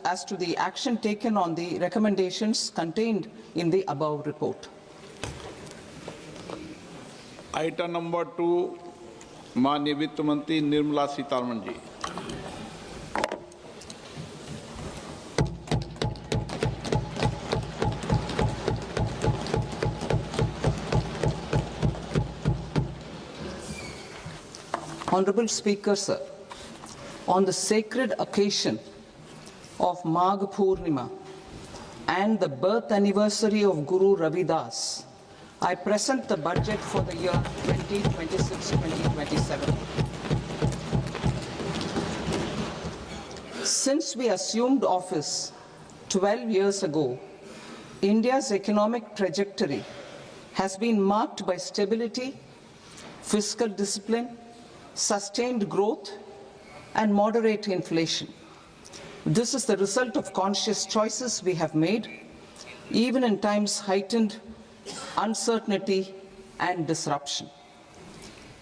as to the action taken on the recommendations contained in the above report. Item number 2, माननीय वित्त मंत्री Nirmala Sitharaman ji. Honorable Speaker, sir, on the sacred occasion of Magh Purnima and the birth anniversary of Guru Ravidas, I present the budget for the year 2026-2027. Since we assumed office 12 years ago, India's economic trajectory has been marked by stability, fiscal discipline, sustained growth, and moderate inflation. This is the result of conscious choices we have made, even in times heightened uncertainty and disruption.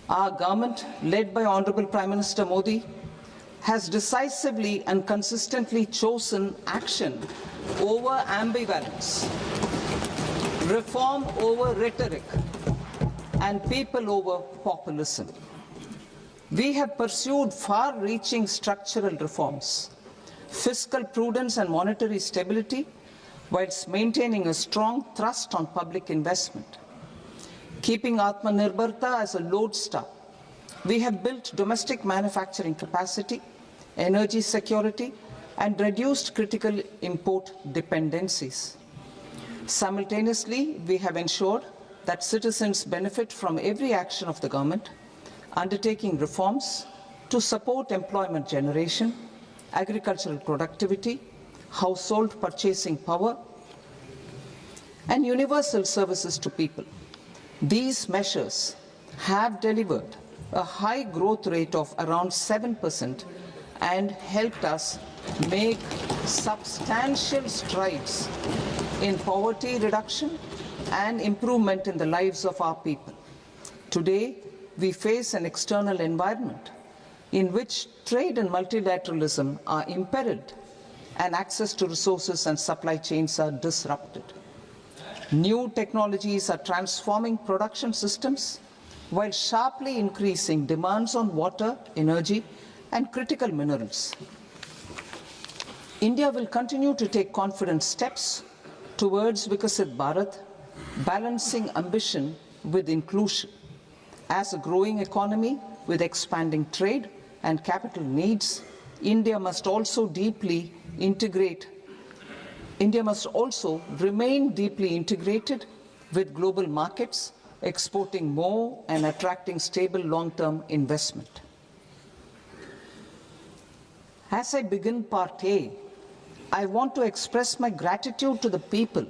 Our government, led by Honorable Prime Minister Modi, has decisively and consistently chosen action over ambivalence, reform over rhetoric, and people over populism. We have pursued far-reaching structural reforms, fiscal prudence and monetary stability, whilst maintaining a strong thrust on public investment. Keeping Atmanirbharta as a lodestar, we have built domestic manufacturing capacity, energy security, and reduced critical import dependencies. Simultaneously, we have ensured that citizens benefit from every action of the government, undertaking reforms to support employment generation, agricultural productivity, household purchasing power, and universal services to people. These measures have delivered a high growth rate of around 7% and helped us make substantial strides in poverty reduction and improvement in the lives of our people. Today, we face an external environment in which trade and multilateralism are imperiled and access to resources and supply chains are disrupted. New technologies are transforming production systems while sharply increasing demands on water, energy, and critical minerals. India will continue to take confident steps towards Vikasit Bharat, balancing ambition with inclusion. As a growing economy with expanding trade and capital needs, India must also remain deeply integrated with global markets, exporting more and attracting stable long-term investment. As I begin Part A, I want to express my gratitude to the people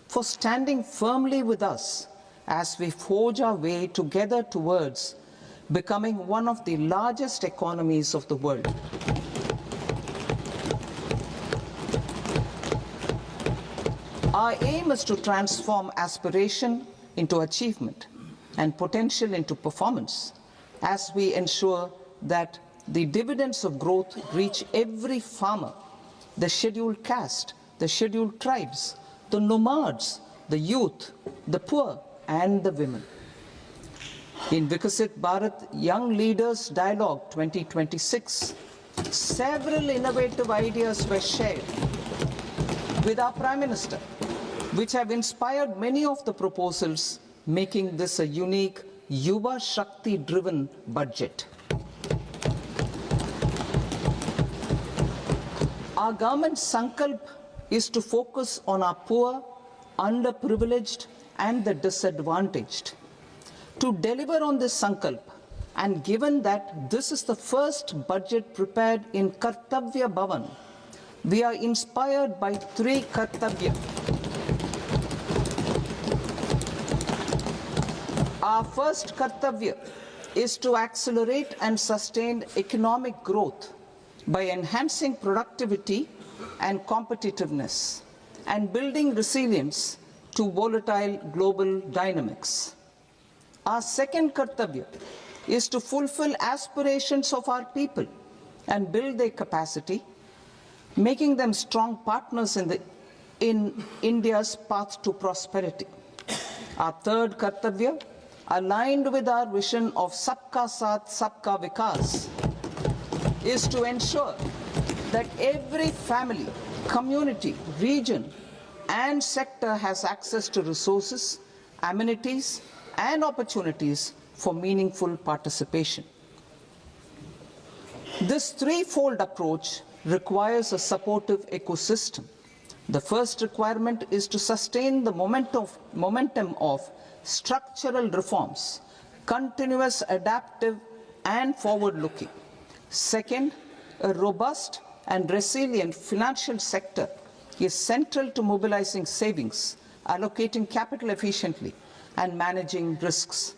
for standing firmly with us as we forge our way together towards becoming one of the largest economies of the world. Our aim is to transform aspiration into achievement and potential into performance as we ensure that the dividends of growth reach every farmer, the scheduled caste, the scheduled tribes, the nomads, the youth, the poor, and the women. In Vikasit Bharat Young Leaders Dialogue 2026, several innovative ideas were shared with our Prime Minister, which have inspired many of the proposals, making this a unique Yuva Shakti-driven budget. Our government's sankalp is to focus on our poor, underprivileged, and the disadvantaged. To deliver on this sankalp, and given that this is the first budget prepared in Kartavya Bhavan, we are inspired by three Kartavya. Our first Kartavya is to accelerate and sustain economic growth by enhancing productivity and competitiveness and building resilience to volatile global dynamics. Our second Kartavya is to fulfill aspirations of our people and build their capacity making them strong partners in India's path to prosperity. Our third kartavya, aligned with our vision of Sabka Saath, Sabka Vikas, is to ensure that every family, community, region, and sector has access to resources, amenities, and opportunities for meaningful participation. This threefold approach requires a supportive ecosystem. The first requirement is to sustain the momentum of structural reforms, continuous, adaptive, and forward-looking. Second, a robust and resilient financial sector is central to mobilizing savings, allocating capital efficiently, and managing risks.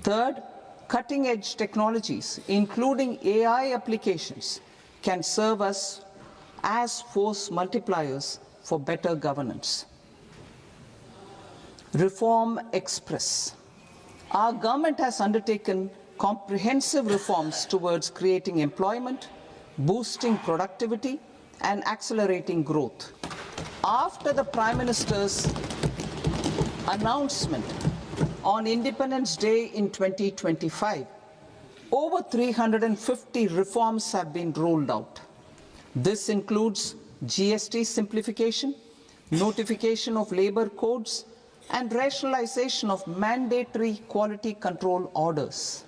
Third, cutting-edge technologies, including AI applications, can serve us as force multipliers for better governance. Reform Express. Our government has undertaken comprehensive reforms towards creating employment, boosting productivity, and accelerating growth. After the Prime Minister's announcement on Independence Day in 2025, over 350 reforms have been rolled out. This includes GST simplification, notification of labor codes, and rationalization of mandatory quality control orders.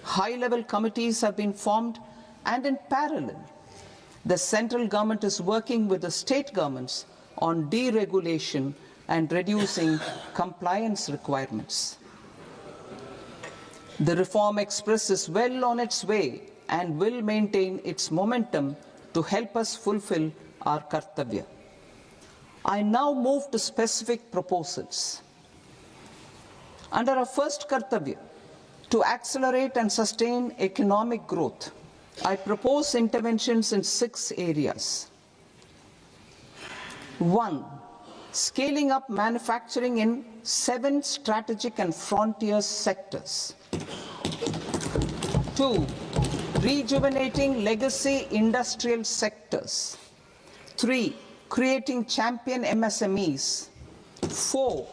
High-level committees have been formed, and in parallel, the central government is working with the state governments on deregulation and reducing compliance requirements. The Reform Express is well on its way and will maintain its momentum to help us fulfill our kartavya. I now move to specific proposals. Under our first kartavya, to accelerate and sustain economic growth, I propose interventions in 6 areas. 1. Scaling up manufacturing in 7 strategic and frontier sectors. 2. Rejuvenating legacy industrial sectors. 3. Creating champion MSMEs. 4.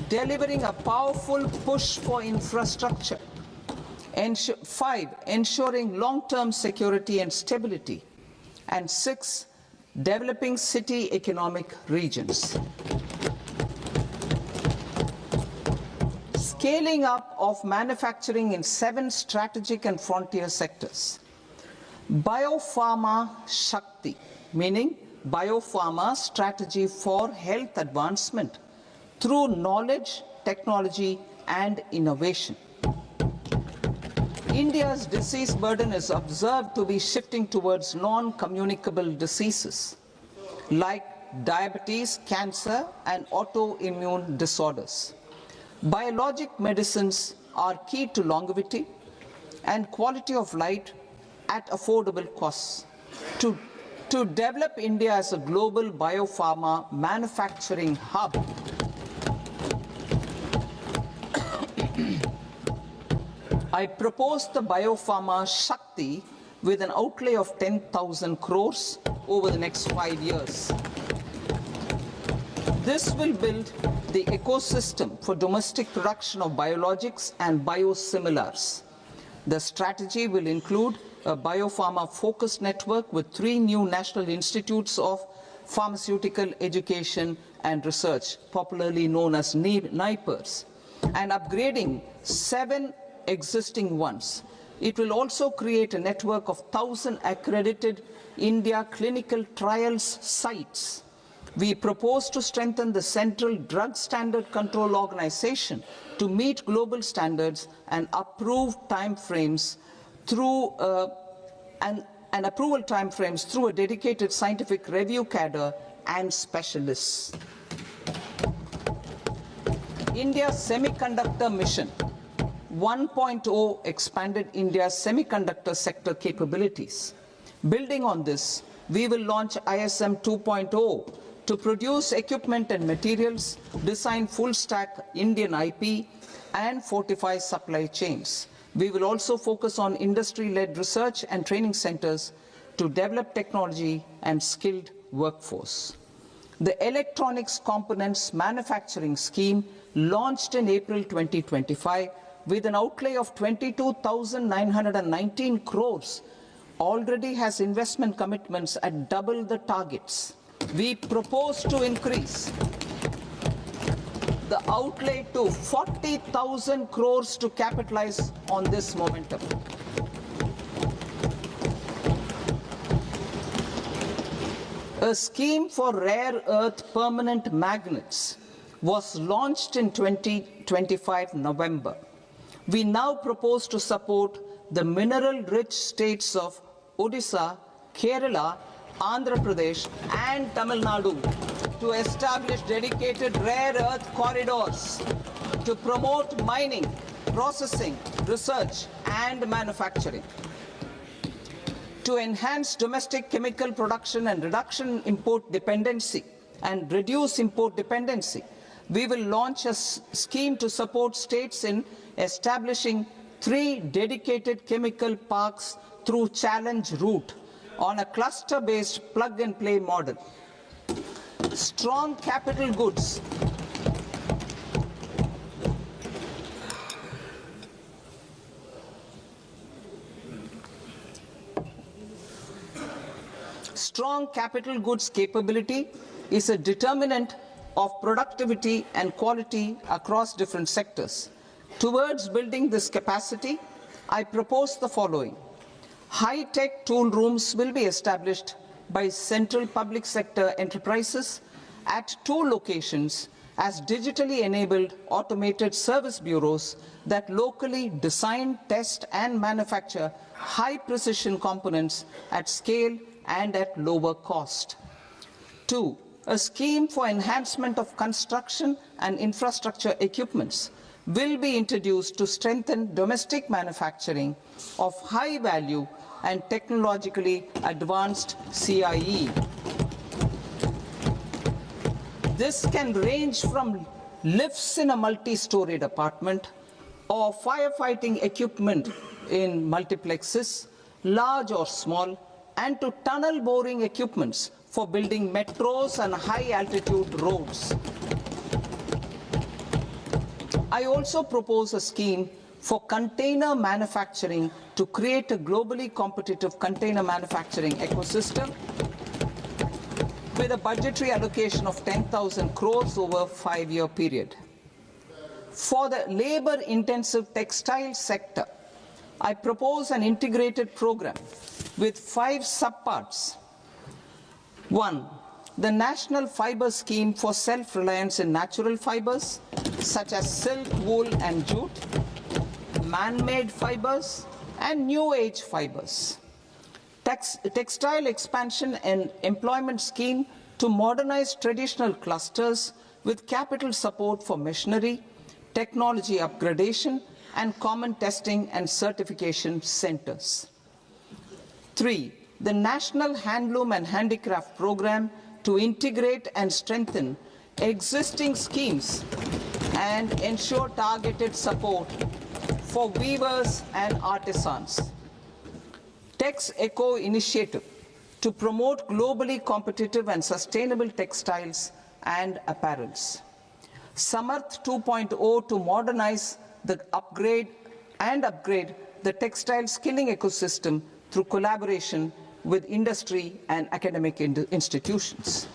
Delivering a powerful push for infrastructure. 5. Ensuring long-term security and stability. And 6. Developing city economic regions. Scaling up of manufacturing in 7 strategic and frontier sectors. Biopharma Shakti, meaning biopharma strategy for health advancement through knowledge, technology, and innovation. India's disease burden is observed to be shifting towards non-communicable diseases like diabetes, cancer, and autoimmune disorders. Biologic medicines are key to longevity and quality of life at affordable costs. To develop India as a global biopharma manufacturing hub, I propose the Biopharma Shakti with an outlay of 10,000 crores over the next 5 years. This will build the ecosystem for domestic production of biologics and biosimilars. The strategy will include a biopharma-focused network with 3 new national institutes of pharmaceutical education and research, popularly known as NIPERs, and upgrading 7 existing ones. It will also create a network of 1,000 accredited India clinical trials sites. We propose to strengthen the Central Drug Standard Control Organization to meet global standards and approve timeframes through approval timeframes through a dedicated scientific review cadre and specialists. India's semiconductor mission 1.0 expanded India's semiconductor sector capabilities. Building on this, we will launch ISM 2.0 to produce equipment and materials, design full-stack Indian IP, and fortify supply chains. We will also focus on industry-led research and training centers to develop technology and skilled workforce. The Electronics Components Manufacturing Scheme, launched in April 2025 with an outlay of 22,919 crores, already has investment commitments at double the targets. We propose to increase the outlay to 40,000 crores to capitalize on this momentum. A scheme for rare earth permanent magnets was launched in 2025 November. We now propose to support the mineral-rich states of Odisha, Kerala, Andhra Pradesh and Tamil Nadu to establish dedicated rare earth corridors to promote mining, processing, research and manufacturing. To enhance domestic chemical production and reduce import dependency, we will launch a scheme to support states in establishing 3 dedicated chemical parks through challenge route on a cluster-based plug-and-play model. Strong capital goods. Strong capital goods capability is a determinant of productivity and quality across different sectors. Towards building this capacity, I propose the following. High-tech tool rooms will be established by central public sector enterprises at 2 locations as digitally enabled automated service bureaus that locally design, test and manufacture high-precision components at scale and at lower cost. 2. A scheme for enhancement of construction and infrastructure equipments will be introduced to strengthen domestic manufacturing of high value and technologically advanced CIE. This can range from lifts in a multi-storied apartment or firefighting equipment in multiplexes, large or small, and to tunnel boring equipments for building metros and high-altitude roads. I also propose a scheme for container manufacturing to create a globally competitive container manufacturing ecosystem with a budgetary allocation of 10,000 crores over a 5-year period. For the labor-intensive textile sector, I propose an integrated program with 5 subparts. 1. The National Fiber Scheme for self-reliance in natural fibers, such as silk, wool and jute, man-made fibers, and new age fibers. Textile expansion and employment scheme to modernize traditional clusters with capital support for machinery, technology upgradation, and common testing and certification centers. 3. The National Handloom and Handicraft Program to integrate and strengthen existing schemes and ensure targeted support for weavers and artisans. Tex Eco initiative to promote globally competitive and sustainable textiles and apparels. Samarth 2.0 to modernize the upgrade the textile skilling ecosystem through collaboration with industry and academic institutions.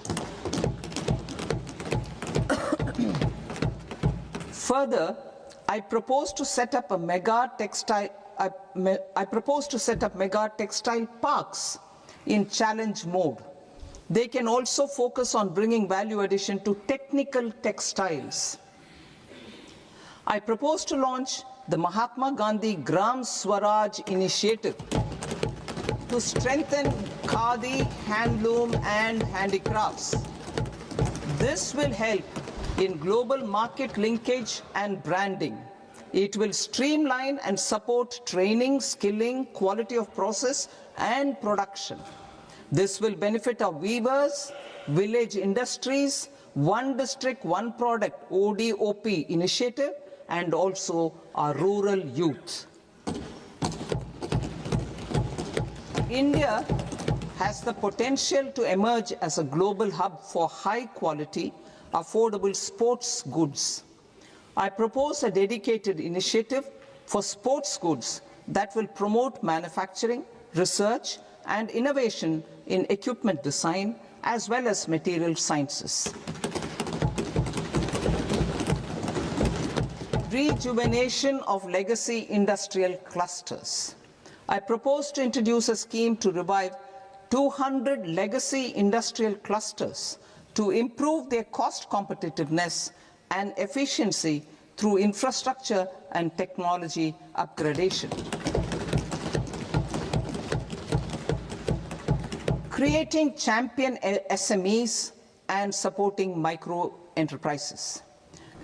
Further, I propose to set up mega textile parks in challenge mode. They can also focus on bringing value addition to technical textiles. I propose to launch the Mahatma Gandhi Gram Swaraj initiative to strengthen khadi, handloom and handicrafts. This will help in global market linkage and branding. It will streamline and support training, skilling, quality of process and production. This will benefit our weavers, village industries, one district, one product ODOP initiative and also our rural youth. India has the potential to emerge as a global hub for high-quality, affordable sports goods. I propose a dedicated initiative for sports goods that will promote manufacturing, research, and innovation in equipment design, as well as material sciences. Rejuvenation of legacy industrial clusters. I propose to introduce a scheme to revive 200 legacy industrial clusters to improve their cost competitiveness and efficiency through infrastructure and technology upgradation. Creating champion SMEs and supporting micro enterprises.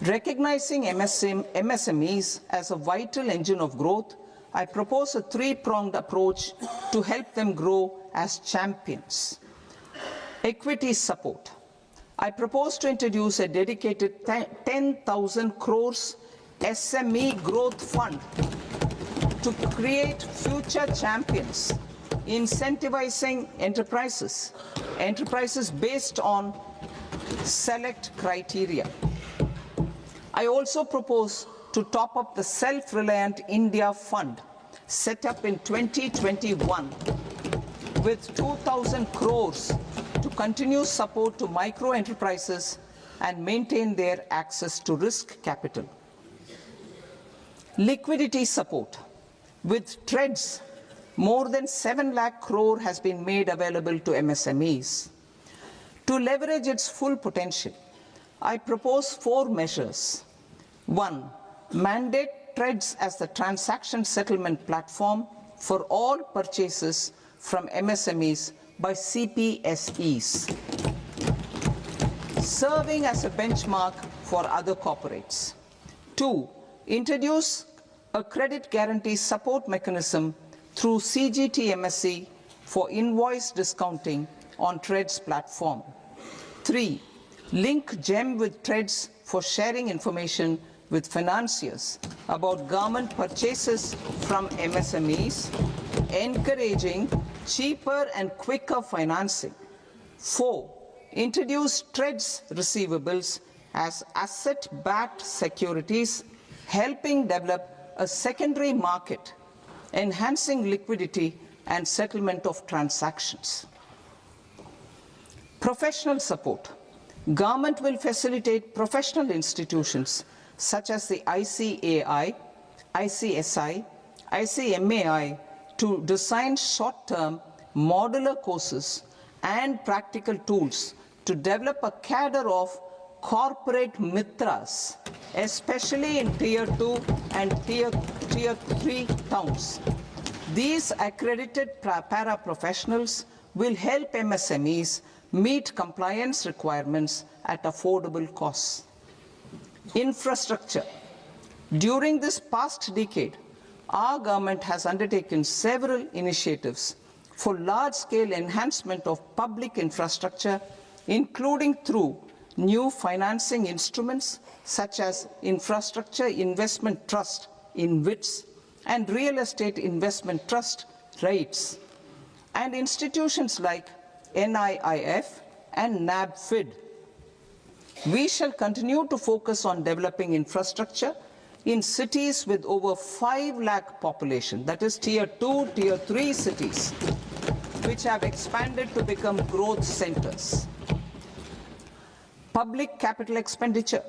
Recognizing MSMEs as a vital engine of growth, I propose a three-pronged approach to help them grow as champions. Equity support. I propose to introduce a dedicated 10,000 crores SME growth fund to create future champions, incentivizing enterprises based on select criteria. I also propose to top up the Self-Reliant India Fund set up in 2021 with 2,000 crores to continue support to micro enterprises and maintain their access to risk capital. Liquidity support. With TREDS, more than 7 lakh crore has been made available to MSMEs. To leverage its full potential, I propose 4 measures. 1. Mandate TREDS as the transaction settlement platform for all purchases from MSMEs by CPSEs, serving as a benchmark for other corporates. 2. Introduce a credit guarantee support mechanism through CGTMSE for invoice discounting on TREDS platform. 3. Link GEM with TREDS for sharing information with financiers about government purchases from MSMEs, encouraging cheaper and quicker financing. 4. Introduce TREDS receivables as asset-backed securities, helping develop a secondary market, enhancing liquidity and settlement of transactions. Professional support. Government will facilitate professional institutions such as the ICAI, ICSI, ICMAI to design short-term modular courses and practical tools to develop a cadre of corporate mitras, especially in Tier 2 and Tier 3 towns. These accredited para-professionals will help MSMEs meet compliance requirements at affordable costs. Infrastructure. During this past decade, our government has undertaken several initiatives for large-scale enhancement of public infrastructure, including through new financing instruments such as Infrastructure Investment Trust (InvITs) and Real Estate Investment Trust (REITs), and institutions like NIIF and NABFID. We shall continue to focus on developing infrastructure in cities with over 5 lakh population, that is Tier 2, Tier 3 cities, which have expanded to become growth centers. Public capital expenditure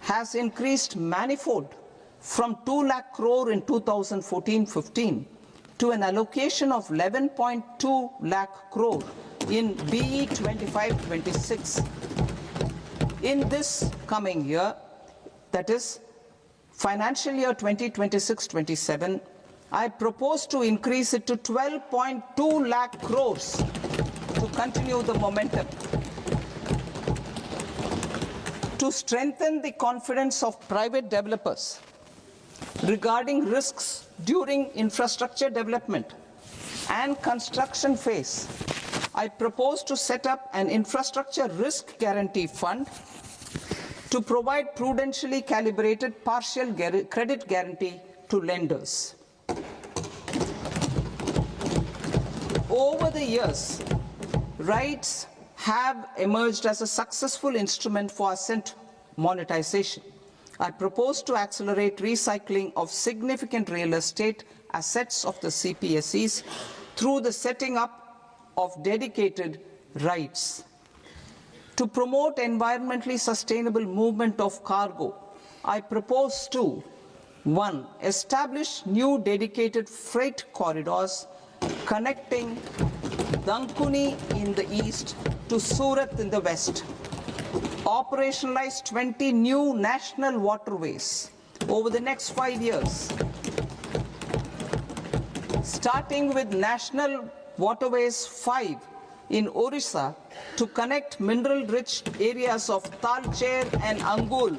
has increased manifold from 2 lakh crore in 2014-15 to an allocation of 11.2 lakh crore in BE 25-26. In this coming year, that is financial year 2026-27, I propose to increase it to 12.2 lakh crores to continue the momentum. To strengthen the confidence of private developers regarding risks during infrastructure development and construction phase, I propose to set up an infrastructure risk guarantee fund to provide prudentially calibrated partial credit guarantee to lenders. Over the years, Rights have emerged as a successful instrument for asset monetization. I propose to accelerate recycling of significant real estate assets of the CPSEs through the setting up of dedicated rights. To promote environmentally sustainable movement of cargo, I propose to 1. Establish new dedicated freight corridors connecting Dankuni in the east to Surat in the west. Operationalize 20 new national waterways over the next 5 years. Starting with National Waterways 5 in Orissa to connect mineral-rich areas of Talcher and Angul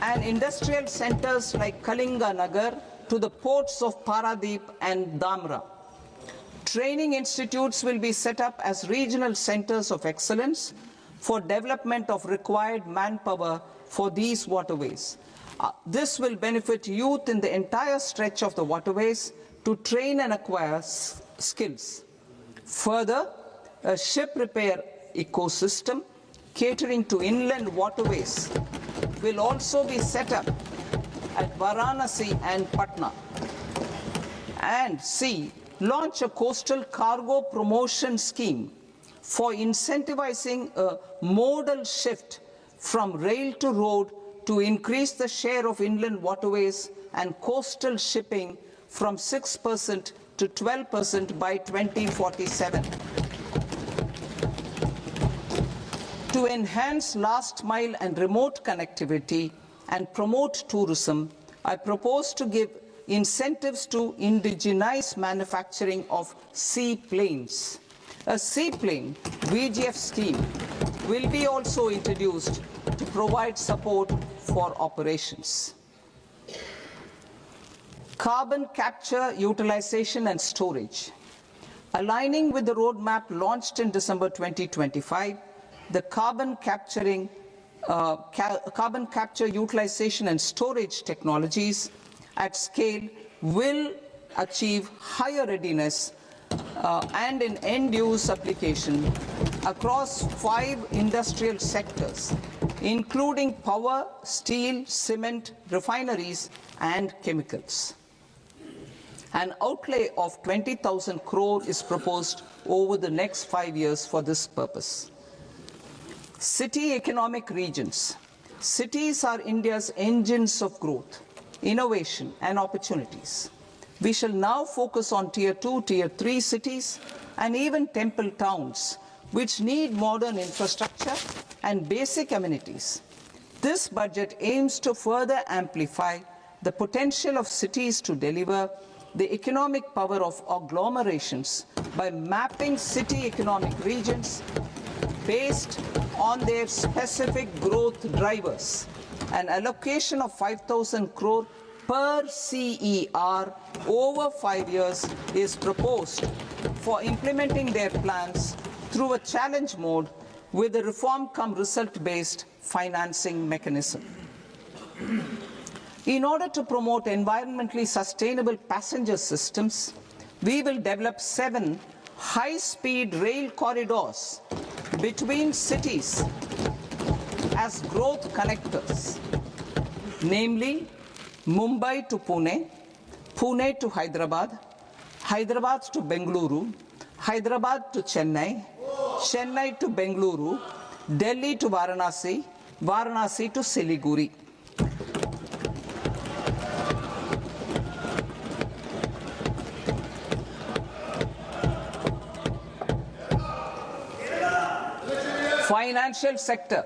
and industrial centers like Kalinga Nagar to the ports of Paradeep and Dhamra. Training institutes will be set up as regional centers of excellence for development of required manpower for these waterways. This will benefit youth in the entire stretch of the waterways to train and acquire skills. Further, a ship repair ecosystem catering to inland waterways will also be set up at Varanasi and Patna. And C, launch a coastal cargo promotion scheme for incentivizing a modal shift from rail to road to increase the share of inland waterways and coastal shipping from 6% to 12% by 2047. To enhance last mile and remote connectivity and promote tourism, I propose to give incentives to indigenize manufacturing of seaplanes. A seaplane VGF scheme will be also introduced to provide support for operations. Carbon capture, utilization and storage. Aligning with the roadmap launched in December 2025, the carbon capture, utilization and storage technologies at scale will achieve higher readiness and in end-use application across 5 industrial sectors, including power, steel, cement, refineries, and chemicals. An outlay of 20,000 crore is proposed over the next 5 years for this purpose. City economic regions. Cities are India's engines of growth, innovation, and opportunities. We shall now focus on Tier 2, Tier 3 cities, and even temple towns, which need modern infrastructure and basic amenities. This budget aims to further amplify the potential of cities to deliver the economic power of agglomerations by mapping city economic regions based on their specific growth drivers. An allocation of 5,000 crore per CER over 5 years is proposed for implementing their plans through a challenge mode with a reform-cum-result-based financing mechanism. In order to promote environmentally sustainable passenger systems, we will develop 7 high-speed rail corridors between cities as growth connectors, namely Mumbai to Pune, Pune to Hyderabad, Hyderabad to Bengaluru, Hyderabad to Chennai, Chennai to Bengaluru, Delhi to Varanasi, Varanasi to Siliguri. Financial sector.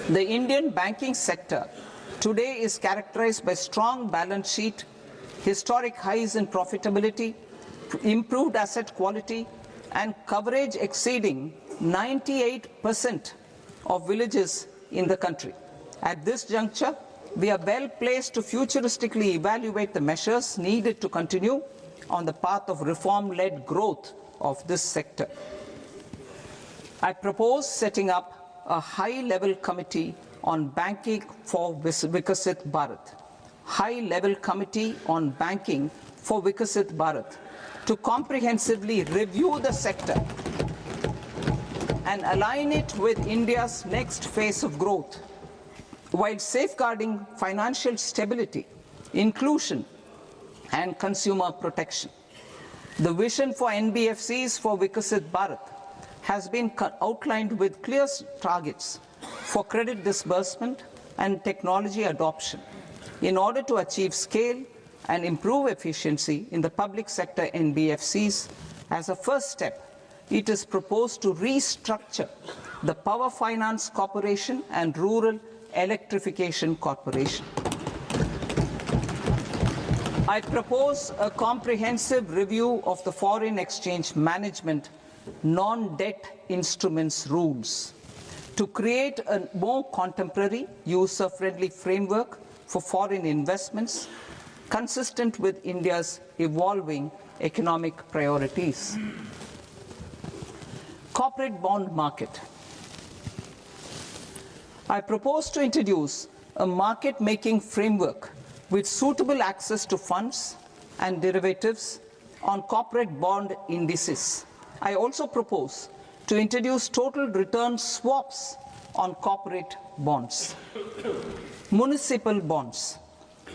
The Indian banking sector today is characterized by strong balance sheet, historic highs in profitability, improved asset quality, and coverage exceeding 98% of villages in the country. At this juncture, we are well placed to futuristically evaluate the measures needed to continue on the path of reform-led growth of this sector. I propose setting up a high-level committee on banking for Vikasit Bharat. High-level committee on banking for Vikasit Bharat to comprehensively review the sector and align it with India's next phase of growth, while safeguarding financial stability, inclusion, and consumer protection. The vision for NBFCs for Vikasit Bharat has been outlined with clear targets for credit disbursement and technology adoption in order to achieve scale and improve efficiency in the public sector NBFCs. As a first step, it is proposed to restructure the Power Finance Corporation and Rural Electrification Corporation. I propose a comprehensive review of the foreign exchange management non-debt instruments rules to create a more contemporary, user-friendly framework for foreign investments consistent with India's evolving economic priorities. Corporate bond market. I propose to introduce a market-making framework with suitable access to funds and derivatives on corporate bond indices. I also propose to introduce total return swaps on corporate bonds. Municipal bonds.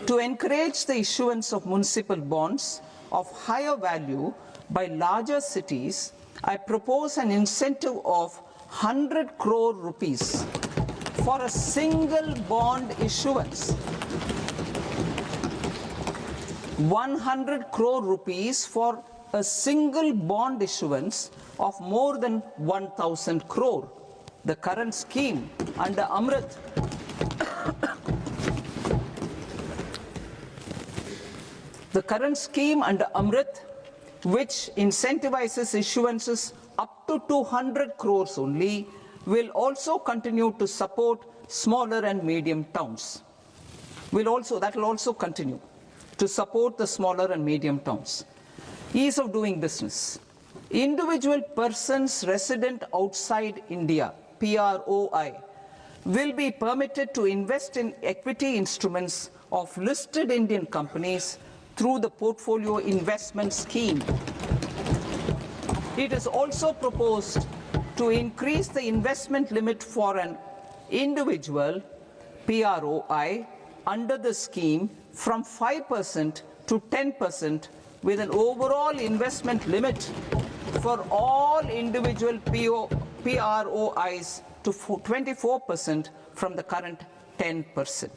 To encourage the issuance of municipal bonds of higher value by larger cities, I propose an incentive of 100 crore rupees for a single bond issuance. 100 crore rupees for a single bond issuance of more than 1,000 crore. The current scheme under Amrit which incentivizes issuances up to 200 crores only, will also continue to support smaller and medium towns. That will also continue to support the smaller and medium towns. Ease of doing business. Individual persons resident outside India, PROI, will be permitted to invest in equity instruments of listed Indian companies through the portfolio investment scheme. It is also proposed to increase the investment limit for an individual PROI under the scheme from 5% to 10%, with an overall investment limit for all individual PROIs to 24% from the current 10%.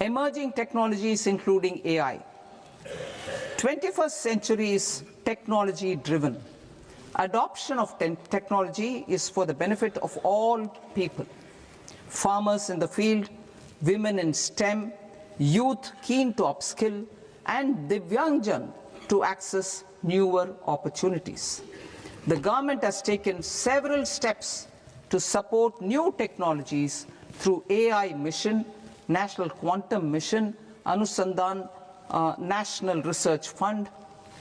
Emerging technologies including AI. 21st century is technology driven. Adoption of technology is for the benefit of all people. Farmers in the field, women in STEM, youth keen to upskill, and Divyangjan to access newer opportunities. The government has taken several steps to support new technologies through AI Mission, National Quantum Mission, Anusandhan National Research Fund,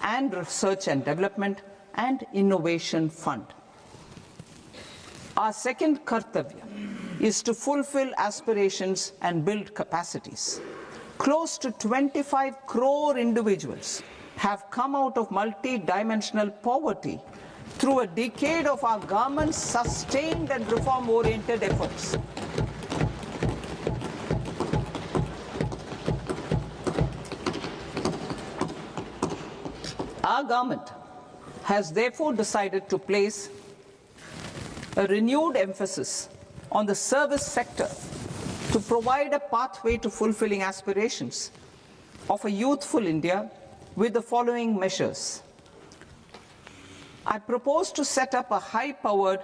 and Research and Development and Innovation Fund. Our second kartavya is to fulfill aspirations and build capacities. Close to 25 crore individuals have come out of multi-dimensional poverty through a decade of our government's sustained and reform-oriented efforts. Our government has therefore decided to place a renewed emphasis on the service sector to provide a pathway to fulfilling aspirations of a youthful India with the following measures. I propose to set up a high-powered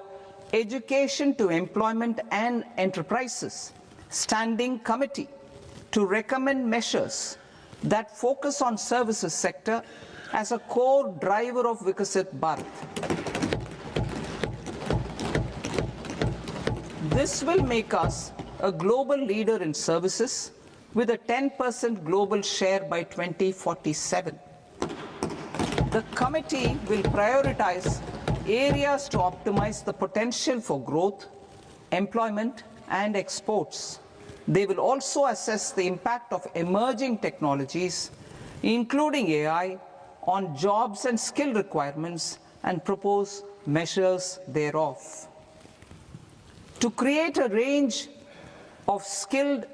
Education to Employment and Enterprises Standing Committee to recommend measures that focus on services sector as a core driver of Vikasit Bharat. This will make us a global leader in services with a 10% global share by 2047. The committee will prioritize areas to optimize the potential for growth, employment, and exports. They will also assess the impact of emerging technologies, including AI, on jobs and skill requirements, and propose measures thereof. To create a range of skilled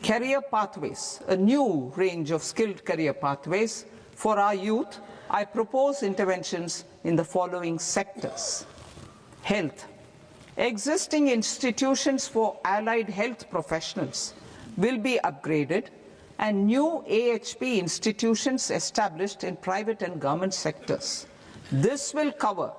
career pathways, a new range of skilled career pathways for our youth, I propose interventions in the following sectors. Health. Existing institutions for allied health professionals will be upgraded and new AHP institutions established in private and government sectors. This will cover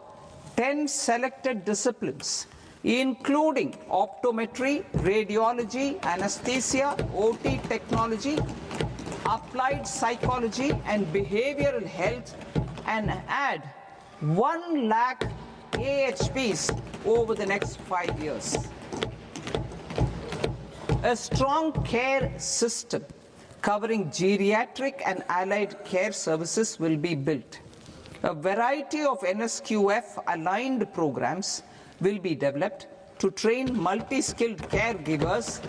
10 selected disciplines, including optometry, radiology, anesthesia, OT technology, applied psychology and behavioral health, and add 1 lakh AHPs over the next 5 years. A strong care system covering geriatric and allied care services will be built. A variety of NSQF-aligned programs will be developed to train multi-skilled caregivers,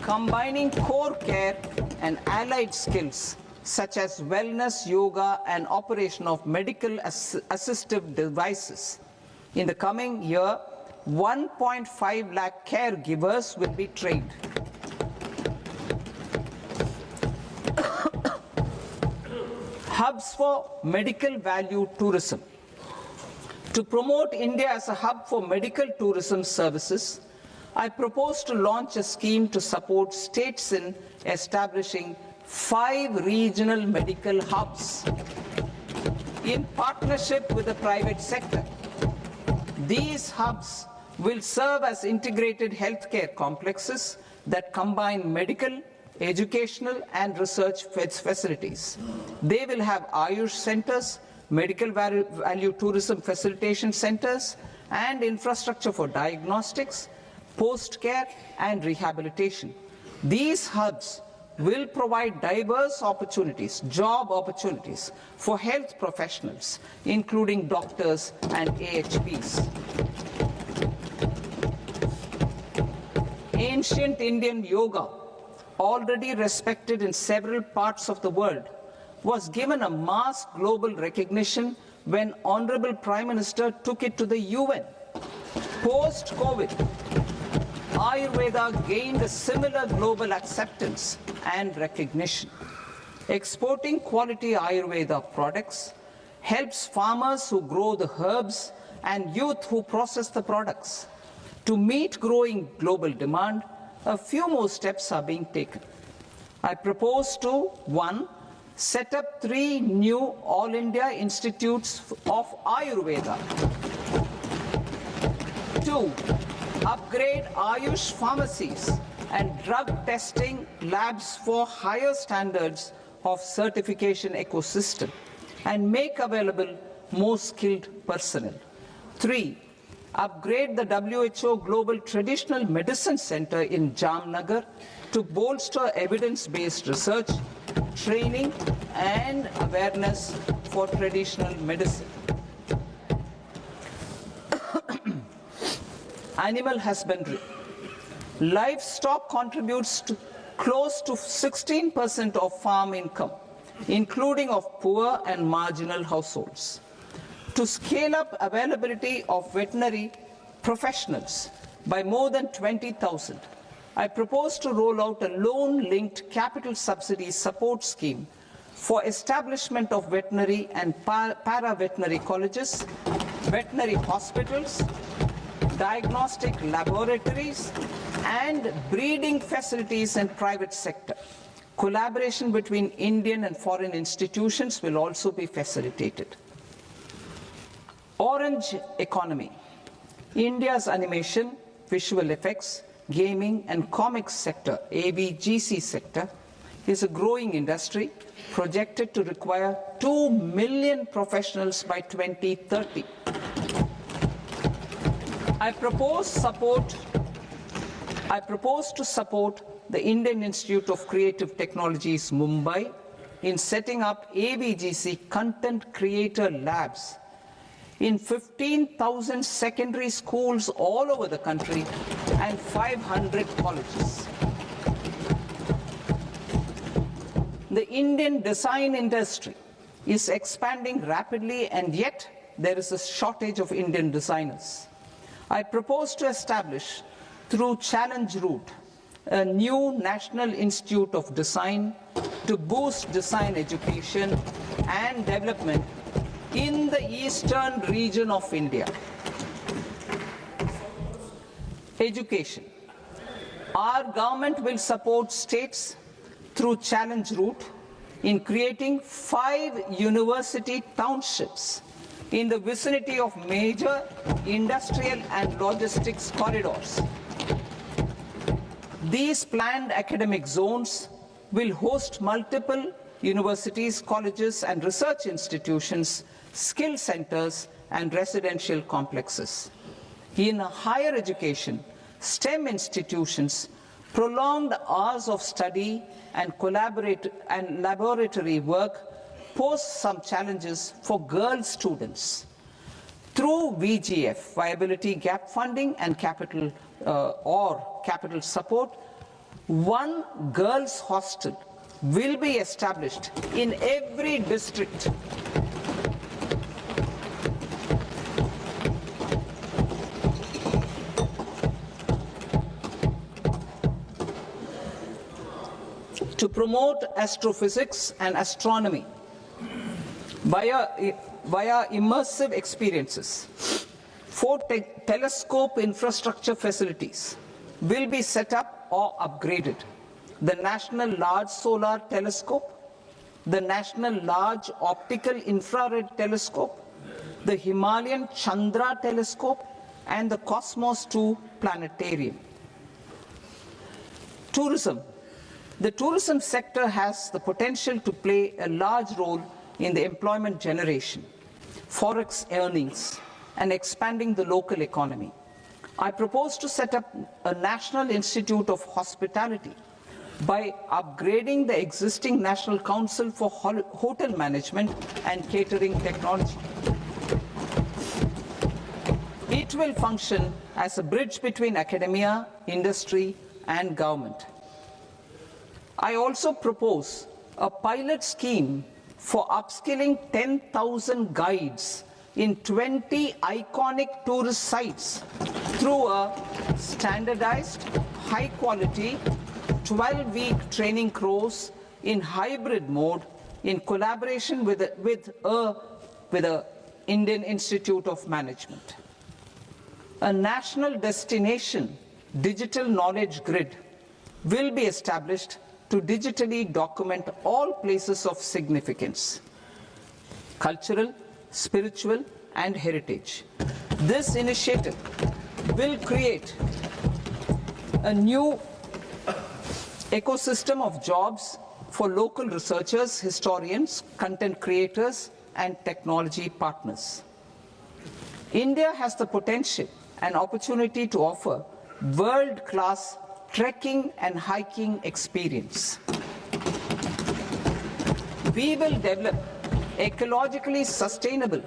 combining core care and allied skills such as wellness, yoga, and operation of medical assistive devices. In the coming year, 1.5 lakh caregivers will be trained. Hubs for medical value tourism. To promote India as a hub for medical tourism services, I propose to launch a scheme to support states in establishing 5 regional medical hubs in partnership with the private sector. These hubs will serve as integrated healthcare complexes that combine medical, educational, and research facilities. They will have Ayush centers, medical value tourism facilitation centers, and infrastructure for diagnostics, post-care, and rehabilitation. These hubs will provide diverse opportunities, job opportunities for health professionals, including doctors and AHPs. Ancient Indian yoga, already respected in several parts of the world, was given a mass global recognition when Honorable Prime Minister took it to the UN. Post-COVID, Ayurveda gained a similar global acceptance and recognition. Exporting quality Ayurveda products helps farmers who grow the herbs and youth who process the products. To meet growing global demand, a few more steps are being taken. I propose to 1. Set up 3 new All India Institutes of Ayurveda. 2. Upgrade Ayush pharmacies and drug testing labs for higher standards of certification ecosystem and make available more skilled personnel. 3. Upgrade the WHO Global Traditional Medicine Center in Jamnagar to bolster evidence-based research, training, and awareness for traditional medicine. Animal husbandry. Livestock contributes to close to 16% of farm income, including of poor and marginal households. To scale up availability of veterinary professionals by more than 20,000, I propose to roll out a loan-linked capital subsidy support scheme for establishment of veterinary and para-veterinary colleges, veterinary hospitals, diagnostic laboratories, and breeding facilities in private sector. Collaboration between Indian and foreign institutions will also be facilitated. Orange economy. India's animation, visual effects, gaming and comics sector, AVGC sector, is a growing industry projected to require 2 million professionals by 2030. I propose to support the Indian Institute of Creative Technologies, Mumbai, in setting up AVGC content creator labs in 15,000 secondary schools all over the country and 500 colleges. The Indian design industry is expanding rapidly, and yet there is a shortage of Indian designers. I propose to establish, through Challenge Route, a new National Institute of Design to boost design education and development in the eastern region of India. Education. Our government will support states through Challenge Route in creating 5 university townships in the vicinity of major industrial and logistics corridors. These planned academic zones will host multiple universities, colleges, and research institutions, skill centers, and residential complexes. In higher education, STEM institutions, prolonged hours of study and laboratory work pose some challenges for girl students. Through VGF, Viability Gap Funding and capital support, one girls' hostel will be established in every district. To promote astrophysics and astronomy via immersive experiences. 4 telescope infrastructure facilities will be set up or upgraded. The National Large Solar Telescope, the National Large Optical Infrared Telescope, the Himalayan Chandra Telescope, and the Cosmos 2 Planetarium. Tourism. The tourism sector has the potential to play a large role in the employment generation, forex earnings, and expanding the local economy. I propose to set up a National Institute of Hospitality by upgrading the existing National Council for Hotel Management and Catering Technology. It will function as a bridge between academia, industry, and government. I also propose a pilot scheme for upskilling 10,000 guides in 20 iconic tourist sites through a standardized, high-quality, 12-week training course in hybrid mode in collaboration with the Indian Institute of Management. A national destination digital knowledge grid will be established to digitally document all places of significance, cultural, spiritual, and heritage. This initiative will create a new ecosystem of jobs for local researchers, historians, content creators, and technology partners. India has the potential and opportunity to offer world-class trekking and hiking experience. We will develop ecologically sustainable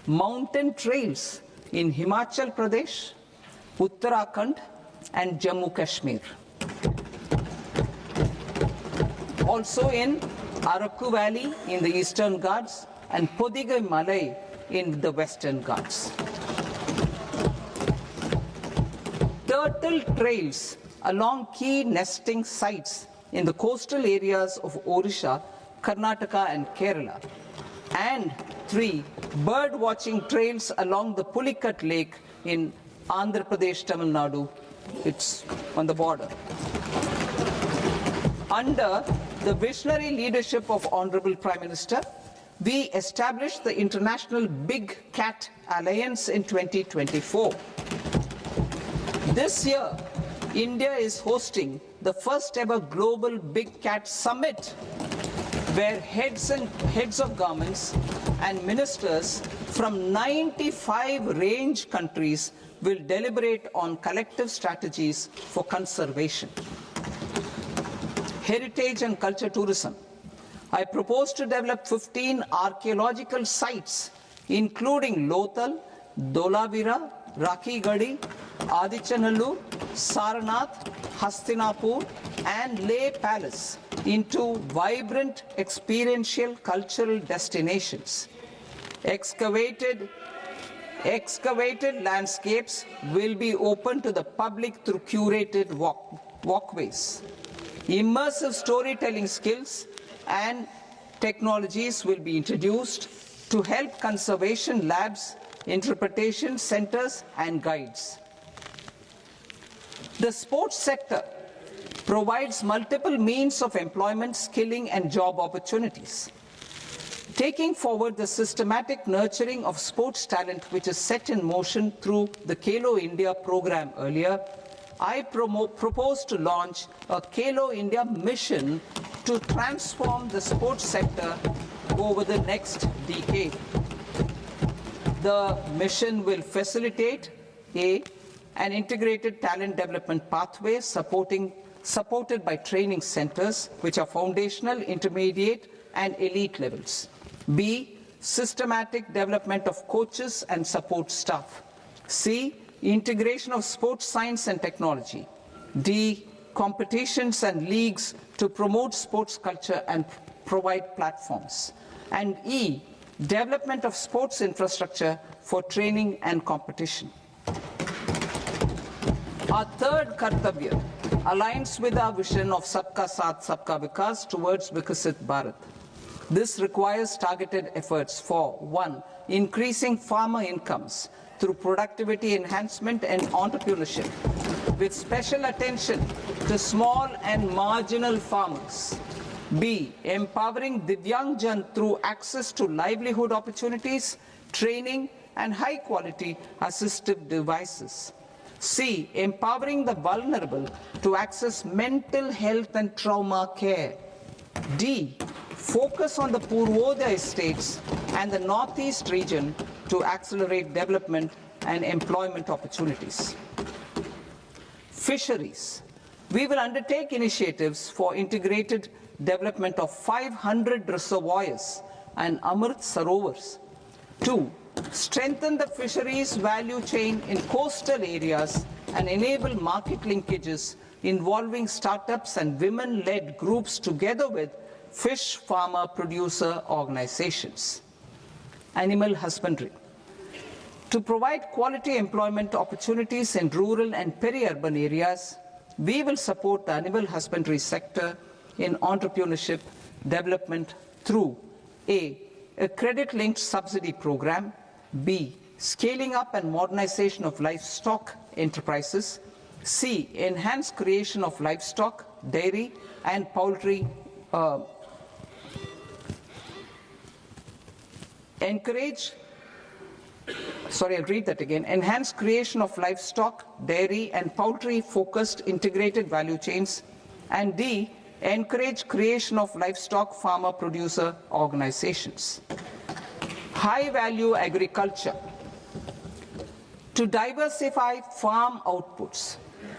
mountain trails in Himachal Pradesh, Uttarakhand, and Jammu Kashmir. Also in Araku Valley in the Eastern Ghats and Podigai Malai in the Western Ghats. Turtle trails along key nesting sites in the coastal areas of Odisha, Karnataka, and Kerala. And 3 bird watching trails along the Pulikat Lake in Andhra Pradesh, Tamil Nadu. It's on the border. Under the visionary leadership of Honorable Prime Minister, we established the International Big Cat Alliance in 2024. This year, India is hosting the first ever Global Big Cat Summit, where heads of governments and ministers from 95 range countries will deliberate on collective strategies for conservation. Heritage and culture tourism. I propose to develop 15 archaeological sites, including Lothal, Dolavira, Rakigadi, Adichanallur, Saranath, Hastinapur, and Leh Palace into vibrant experiential cultural destinations. Excavated Excavated landscapes will be open to the public through curated walkways. Immersive storytelling skills and technologies will be introduced to help conservation labs, interpretation centers, and guides. The sports sector provides multiple means of employment, skilling, and job opportunities. Taking forward the systematic nurturing of sports talent which is set in motion through the Khelo India program earlier, I propose to launch a Khelo India mission to transform the sports sector over the next decade. The mission will facilitate an integrated talent development pathway supported by training centers which are foundational, intermediate, and elite levels. B, systematic development of coaches and support staff. C, integration of sports science and technology. D, competitions and leagues to promote sports culture and provide platforms. And E, development of sports infrastructure for training and competition. Our third Kartavya aligns with our vision of Sabka Saath, Sabka Vikas towards Vikasit Bharat. This requires targeted efforts for 1. Increasing farmer incomes through productivity enhancement and entrepreneurship, with special attention to small and marginal farmers. B. Empowering Divyangjan through access to livelihood opportunities, training, and high-quality assistive devices. C. Empowering the vulnerable to access mental health and trauma care. D. Focus on the Purvodaya states and the Northeast region to accelerate development and employment opportunities. Fisheries. We will undertake initiatives for integrated development of 500 reservoirs and Amrit Sarovars. 2. Strengthen the fisheries value chain in coastal areas and enable market linkages involving startups and women-led groups together with fish farmer producer organizations. Animal husbandry. To provide quality employment opportunities in rural and peri-urban areas, we will support the animal husbandry sector in entrepreneurship development through A. A credit-linked subsidy program, B. Scaling up and modernization of livestock enterprises, C. Enhanced creation of livestock, dairy, and poultry enhanced creation of livestock, dairy, and poultry-focused integrated value chains, and D, encourage creation of livestock farmer-producer organizations. High-value agriculture. To diversify farm outputs,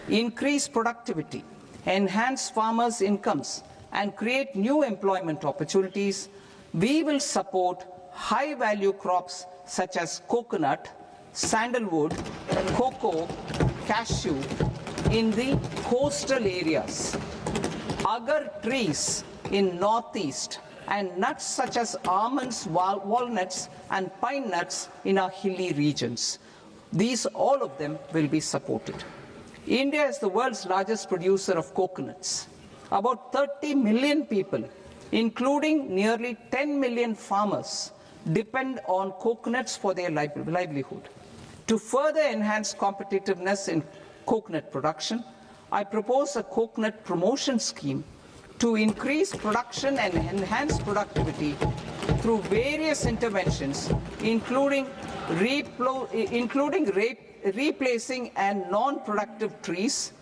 increase productivity, enhance farmers' incomes, and create new employment opportunities, we will support high-value crops such as coconut, sandalwood, cocoa, cashew in the coastal areas, agar trees in northeast, and nuts such as almonds, walnuts, and pine nuts in our hilly regions. All of them will be supported. India is the world's largest producer of coconuts. About 30 million people, including nearly 10 million farmers, depend on coconuts for their livelihood. To further enhance competitiveness in coconut production, I propose a coconut promotion scheme to increase production and enhance productivity through various interventions, including replacing and non-productive trees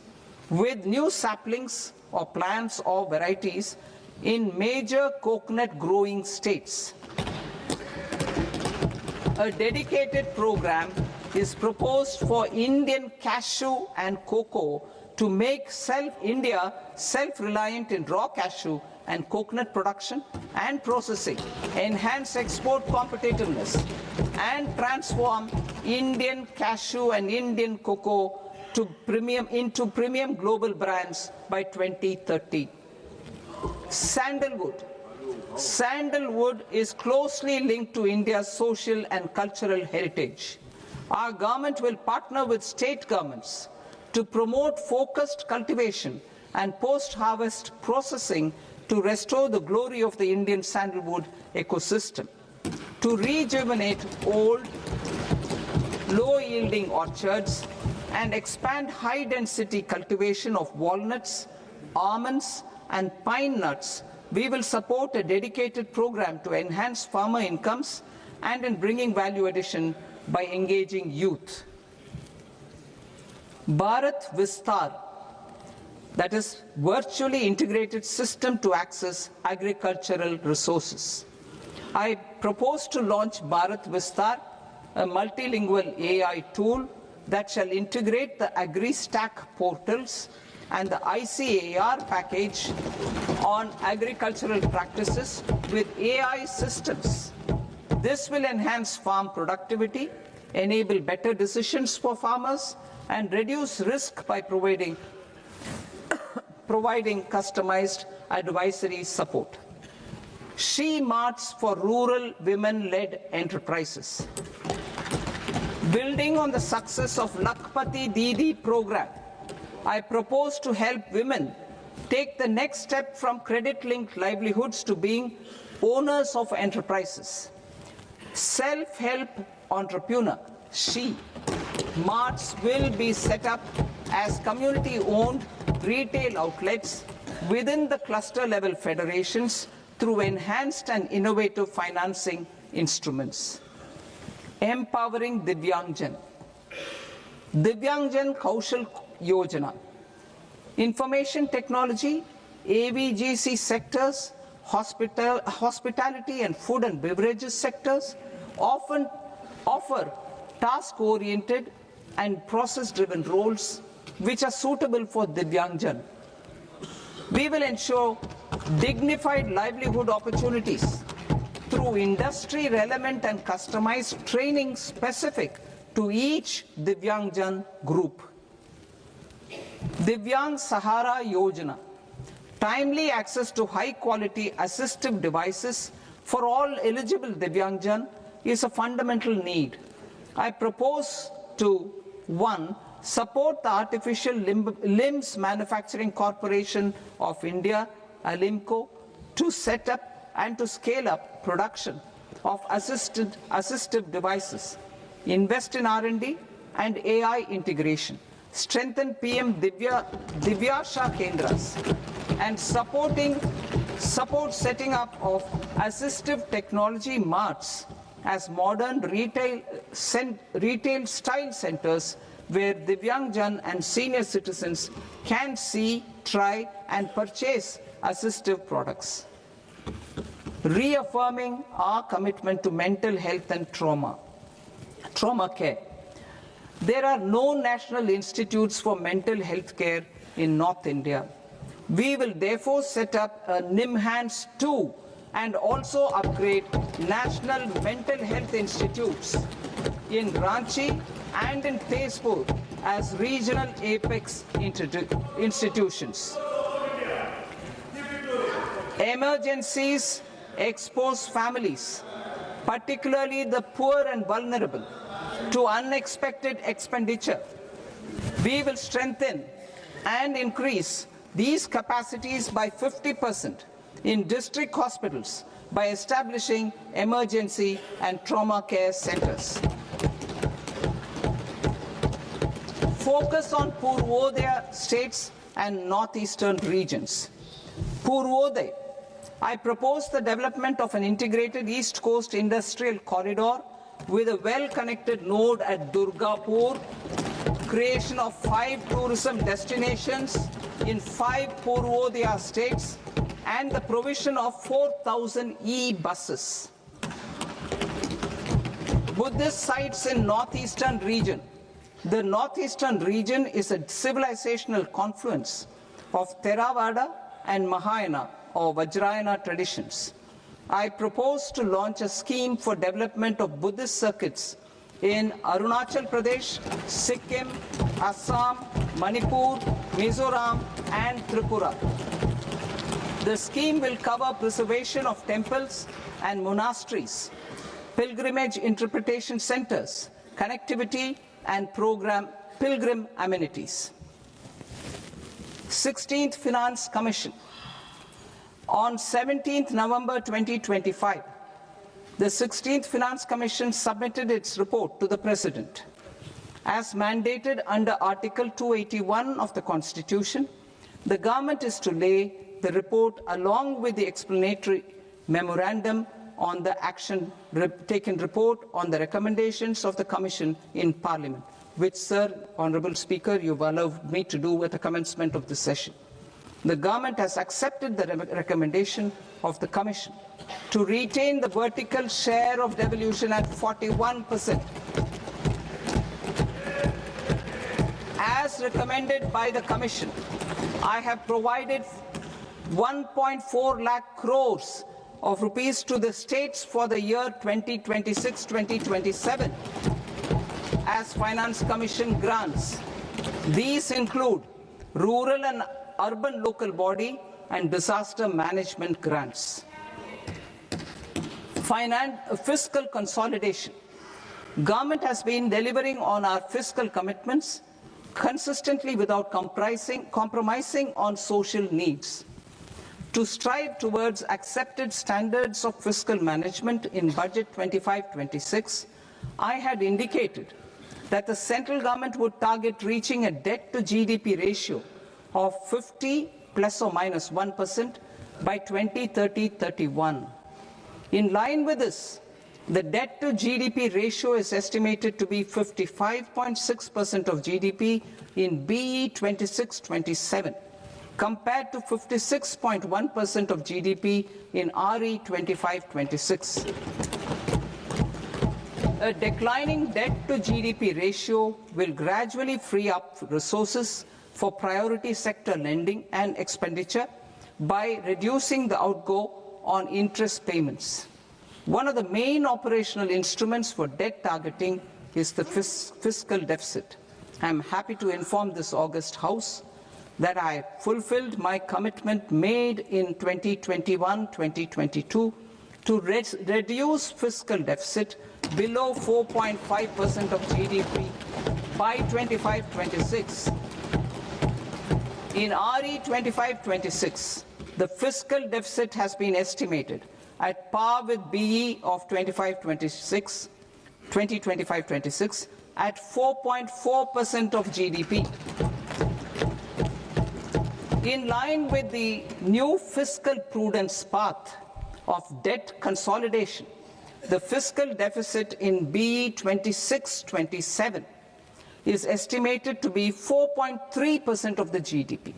with new saplings or plants or varieties in major coconut growing states. A dedicated program is proposed for Indian cashew and cocoa to make India self-reliant in raw cashew and coconut production and processing, enhance export competitiveness, and transform Indian cashew and Indian cocoa into premium global brands by 2030. Sandalwood. Sandalwood is closely linked to India's social and cultural heritage. Our government will partner with state governments to promote focused cultivation and post-harvest processing to restore the glory of the Indian sandalwood ecosystem, to rejuvenate old, low-yielding orchards and expand high-density cultivation of walnuts, almonds, and pine nuts. We will support a dedicated program to enhance farmer incomes and in bringing value addition by engaging youth. Bharat Vistar, that is virtually integrated system to access agricultural resources. I propose to launch Bharat Vistar, a multilingual AI tool that shall integrate the AgriStack portals and the ICAR package on agricultural practices with AI systems. This will enhance farm productivity, enable better decisions for farmers, and reduce risk by providing customized advisory support. She Marts for rural women-led enterprises. Building on the success of Lakpati Didi program, I propose to help women take the next step from credit-linked livelihoods to being owners of enterprises. Self-help entrepreneur, She Marts will be set up as community-owned retail outlets within the cluster-level federations through enhanced and innovative financing instruments. Empowering Divyangjan. Divyangjan Kaushal Yojana. Information technology, AVGC sectors, hospitality and food and beverages sectors often offer task-oriented and process-driven roles which are suitable for Divyangjan. We will ensure dignified livelihood opportunities through industry-relevant and customized training specific to each Divyangjan group. Divyang Sahara Yojana. Timely access to high-quality assistive devices for all eligible Divyangjan is a fundamental need. I propose to 1. Support the Artificial Limbs Manufacturing Corporation of India, Alimco, to set up and to scale up production of assistive devices, invest in R&D and AI integration, strengthen PM Divyasha Kendras, and support setting up of assistive technology marts as modern retail style centers where Divyangjan and senior citizens can see, try and purchase assistive products. Reaffirming our commitment to mental health and trauma care. There are no national institutes for mental health care in North India. We will therefore set up a NIMHANS 2 and also upgrade national mental health institutes in Ranchi and in Tezpur as regional apex institutions. Emergencies expose families, particularly the poor and vulnerable, to unexpected expenditure. We will strengthen and increase these capacities by 50% in district hospitals by establishing emergency and trauma care centers. Focus on Purvodaya states and northeastern regions. Purvodaya. I propose the development of an integrated East Coast industrial corridor with a well-connected node at Durgapur, creation of 5 tourism destinations in 5 Purvodaya states, and the provision of 4,000 e-buses. Buddhist sites in northeastern region. The northeastern region is a civilizational confluence of Theravada and Mahayana or Vajrayana traditions. I propose to launch a scheme for development of Buddhist circuits in Arunachal Pradesh, Sikkim, Assam, Manipur, Mizoram, and Tripura. The scheme will cover preservation of temples and monasteries, pilgrimage interpretation centers, connectivity, and pilgrim amenities. 16th Finance Commission. On 17th November 2025, the 16th Finance Commission submitted its report to the President. As mandated under Article 281 of the Constitution, the government is to lay the report along with the explanatory memorandum on the action taken report on the recommendations of the Commission in Parliament, which, Sir, Honourable Speaker, you've allowed me to do at the commencement of this session. The government has accepted the recommendation of the Commission to retain the vertical share of devolution at 41%. As recommended by the Commission, I have provided 1.4 lakh crores of rupees to the states for the year 2026-2027 as Finance Commission grants. These include rural and urban local body and disaster management grants. Fiscal consolidation. Government has been delivering on our fiscal commitments consistently without compromising on social needs. To strive towards accepted standards of fiscal management in Budget 25-26, I had indicated that the central government would target reaching a debt to GDP ratio of 50 plus or minus 1% by 2030-31. In line with this, the debt to GDP ratio is estimated to be 55.6% of GDP in BE 26-27, compared to 56.1% of GDP in RE 25-26. A declining debt to GDP ratio will gradually free up resources for priority sector lending and expenditure by reducing the outgo on interest payments. One of the main operational instruments for debt targeting is the fiscal deficit. I am happy to inform this august House that I fulfilled my commitment made in 2021-2022 to reduce fiscal deficit below 4.5% of GDP by 25-26. In RE 25-26, the fiscal deficit has been estimated at par with BE of 2025-26 at 4.4% of GDP. In line with the new fiscal prudence path of debt consolidation, the fiscal deficit in BE 26-27 is estimated to be 4.3% of the GDP.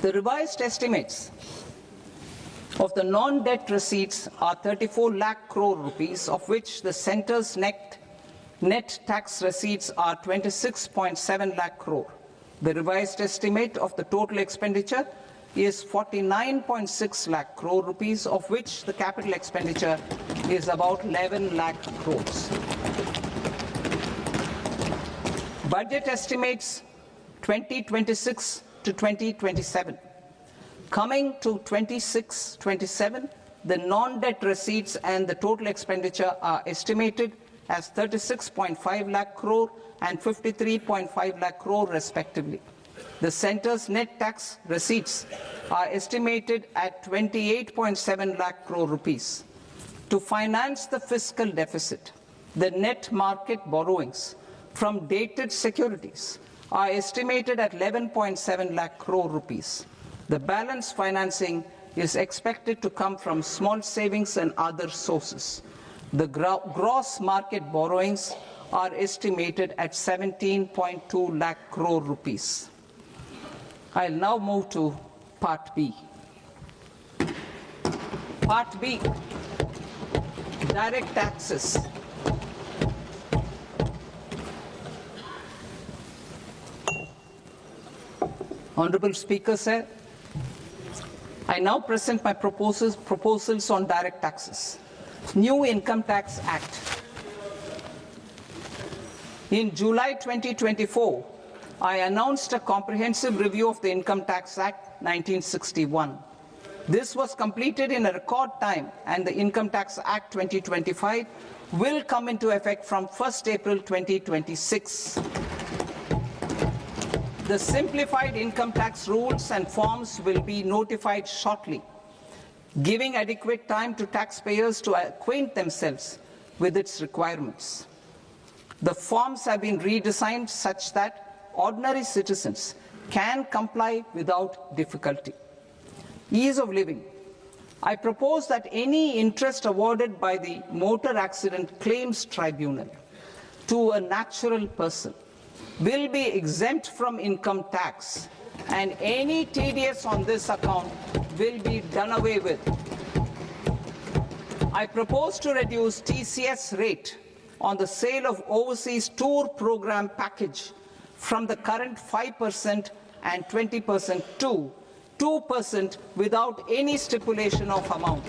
The revised estimates of the non-debt receipts are 34 lakh crore rupees, of which the centre's net tax receipts are 26.7 lakh crore. The revised estimate of the total expenditure is 49.6 lakh crore rupees, of which the capital expenditure is about 11 lakh crores. Budget estimates 2026 to 2027. Coming to 26-27, the non-debt receipts and the total expenditure are estimated as 36.5 lakh crore and 53.5 lakh crore respectively. The centre's net tax receipts are estimated at 28.7 lakh crore rupees. To finance the fiscal deficit, the net market borrowings from dated securities are estimated at 11.7 lakh crore rupees. The balance financing is expected to come from small savings and other sources. The gross market borrowings are estimated at 17.2 lakh crore rupees. I'll now move to Part B. Part B, direct taxes. Honourable Speaker, sir, I now present my proposals on direct taxes. New Income Tax Act. In July 2024, I announced a comprehensive review of the Income Tax Act 1961. This was completed in a record time, and the Income Tax Act 2025 will come into effect from 1st April 2026. The simplified income tax rules and forms will be notified shortly, giving adequate time to taxpayers to acquaint themselves with its requirements. The forms have been redesigned such that ordinary citizens can comply without difficulty. Ease of living. I propose that any interest awarded by the Motor Accident Claims Tribunal to a natural person will be exempt from income tax, and any TDS on this account will be done away with. I propose to reduce TCS rate on the sale of overseas tour program package from the current 5% and 20% to 2% without any stipulation of amount.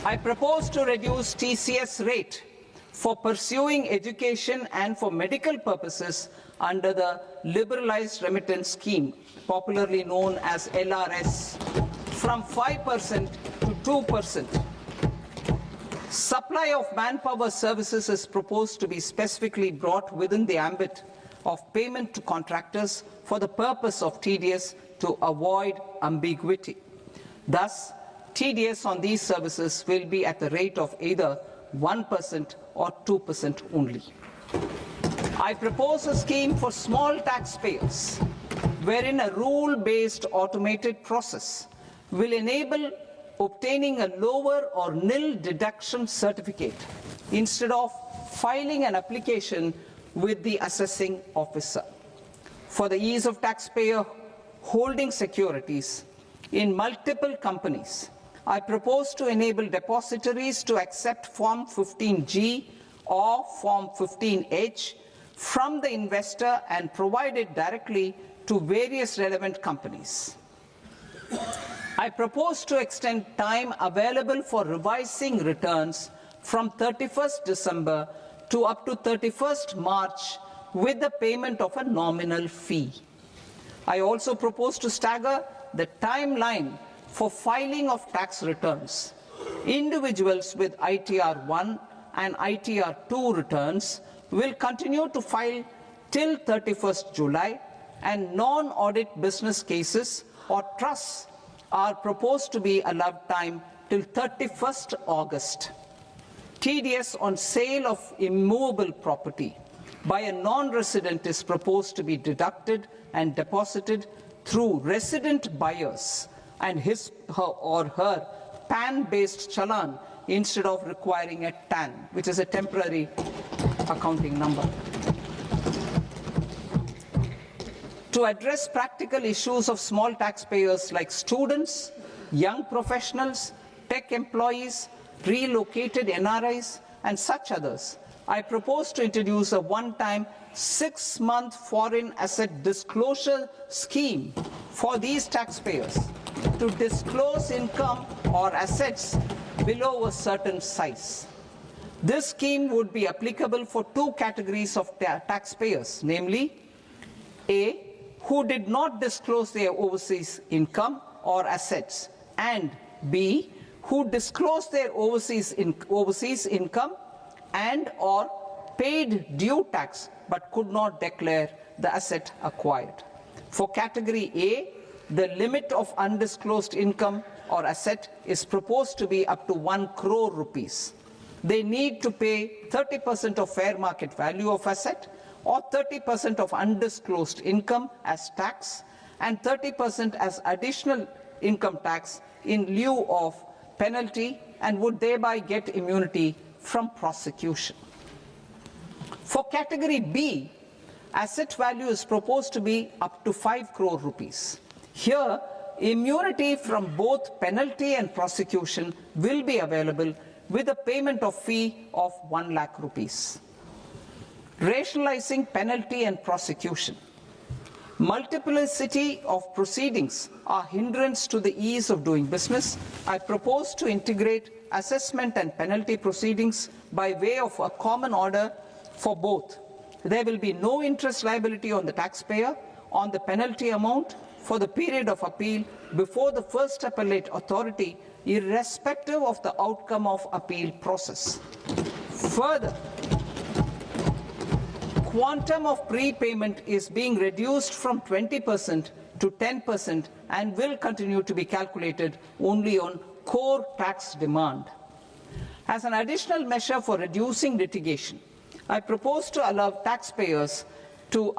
I propose to reduce TCS rate for pursuing education and for medical purposes under the Liberalized Remittance Scheme, popularly known as LRS, from 5% to 2%. Supply of manpower services is proposed to be specifically brought within the ambit of payment to contractors for the purpose of TDS to avoid ambiguity. Thus, TDS on these services will be at the rate of either 1% or 2% only. I propose a scheme for small taxpayers, wherein a rule-based automated process will enable obtaining a lower or nil deduction certificate instead of filing an application with the assessing officer. For the ease of taxpayer holding securities in multiple companies, I propose to enable depositories to accept Form 15G or Form 15H from the investor and provide it directly to various relevant companies. I propose to extend time available for revising returns from 31st December to up to 31st March with the payment of a nominal fee. I also propose to stagger the timeline for filing of tax returns. Individuals with ITR 1 and ITR 2 returns will continue to file till 31st July, and non-audit business cases or trusts are proposed to be allowed time till 31st August. TDS on sale of immovable property by a non-resident is proposed to be deducted and deposited through resident buyers and his or her PAN-based challan instead of requiring a TAN, which is a temporary accounting number. To address practical issues of small taxpayers like students, young professionals, tech employees, relocated NRIs, and such others, I propose to introduce a one-time 6-month foreign asset disclosure scheme for these taxpayers to disclose income or assets below a certain size. This scheme would be applicable for two categories of taxpayers, namely, A, who did not disclose their overseas income or assets, and B, who disclosed their overseas income and or paid due tax but could not declare the asset acquired. For category A, the limit of undisclosed income or asset is proposed to be up to 1 crore rupees. They need to pay 30% of fair market value of asset or 30% of undisclosed income as tax and 30% as additional income tax in lieu of penalty, and would thereby get immunity from prosecution. For category B, asset value is proposed to be up to 5 crore rupees. Here, immunity from both penalty and prosecution will be available with a payment of fee of 1 lakh rupees. Rationalizing penalty and prosecution. Multiplicity of proceedings are hindrance to the ease of doing business. I propose to integrate assessment and penalty proceedings by way of a common order for both. There will be no interest liability on the taxpayer on the penalty amount for the period of appeal before the first appellate authority, irrespective of the outcome of appeal process. Further, quantum of prepayment is being reduced from 20% to 10% and will continue to be calculated only on core tax demand. As an additional measure for reducing litigation, I propose to allow taxpayers to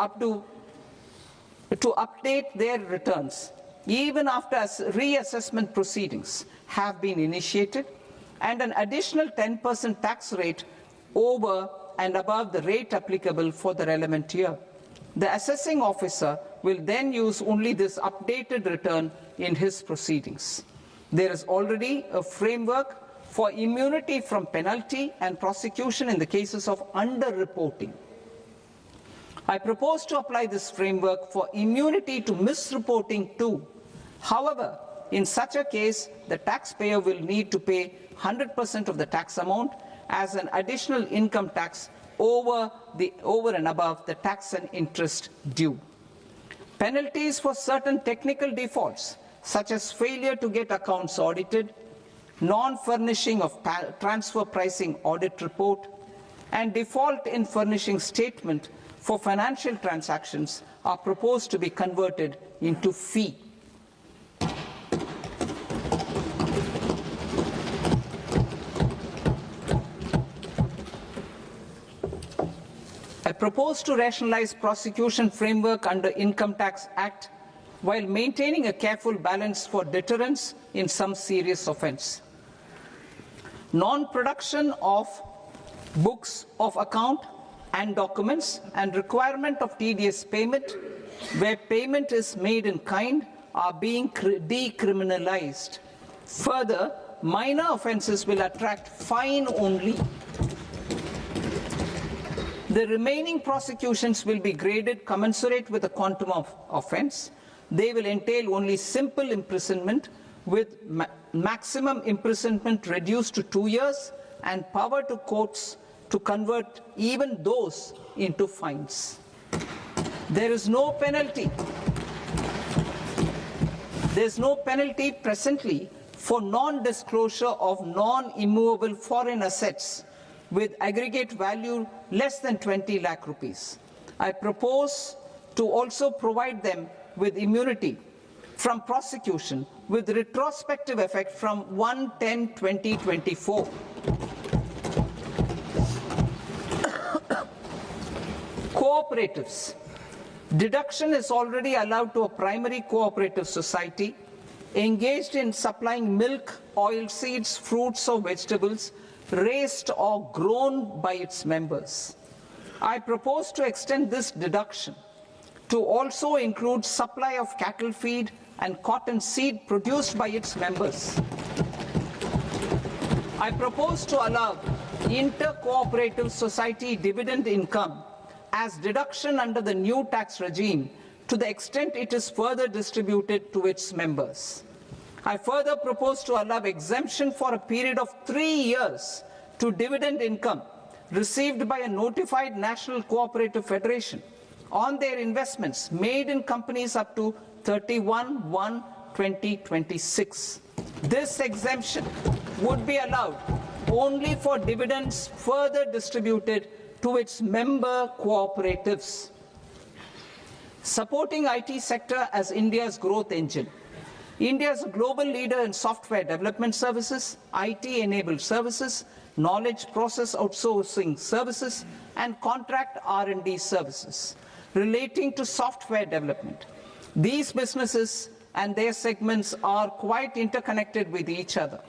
update their returns even after reassessment proceedings have been initiated, and an additional 10% tax rate over and above the rate applicable for the relevant year. The assessing officer will then use only this updated return in his proceedings. There is already a framework for immunity from penalty and prosecution in the cases of underreporting. I propose to apply this framework for immunity to misreporting too. However, in such a case, the taxpayer will need to pay 100% of the tax amount as an additional income tax over and above the tax and interest due. Penalties for certain technical defaults, such as failure to get accounts audited, non-furnishing of transfer pricing audit report, and default in furnishing statement for financial transactions, are proposed to be converted into fee. I propose to rationalize prosecution framework under Income Tax Act while maintaining a careful balance for deterrence in some serious offence. Non-production of books of account and documents and requirement of TDS payment where payment is made in kind are being decriminalized. Further, minor offences will attract fine only. The remaining prosecutions will be graded commensurate with the quantum of offence. They will entail only simple imprisonment with maximum imprisonment reduced to 2 years and power to courts to convert even those into fines. There is no penalty. There is no penalty presently for non-disclosure of non-immovable foreign assets with aggregate value less than 20 lakh rupees. I propose to also provide them with immunity from prosecution with retrospective effect from 1/10/2024. Cooperatives. Deduction is already allowed to a primary cooperative society engaged in supplying milk, oilseeds, fruits or vegetables raised or grown by its members. I propose to extend this deduction to also include supply of cattle feed and cotton seed produced by its members. I propose to allow inter-cooperative society dividend income as deduction under the new tax regime to the extent it is further distributed to its members. I further propose to allow exemption for a period of 3 years to dividend income received by a notified national cooperative federation on their investments made in companies up to 31/1/2026. This exemption would be allowed only for dividends further distributed to its member cooperatives. Supporting IT sector as India's growth engine. India is a global leader in software development services, IT-enabled services, knowledge process outsourcing services, and contract R&D services relating to software development. These businesses and their segments are quite interconnected with each other.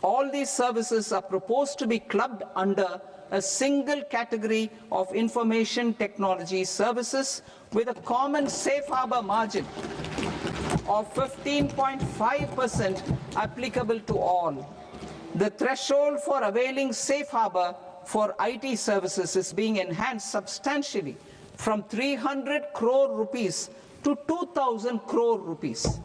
All these services are proposed to be clubbed under a single category of information technology services with a common safe harbor margin of 15.5% applicable to all. The threshold for availing safe harbor for IT services is being enhanced substantially from 300 crore rupees to 2,000 crore rupees.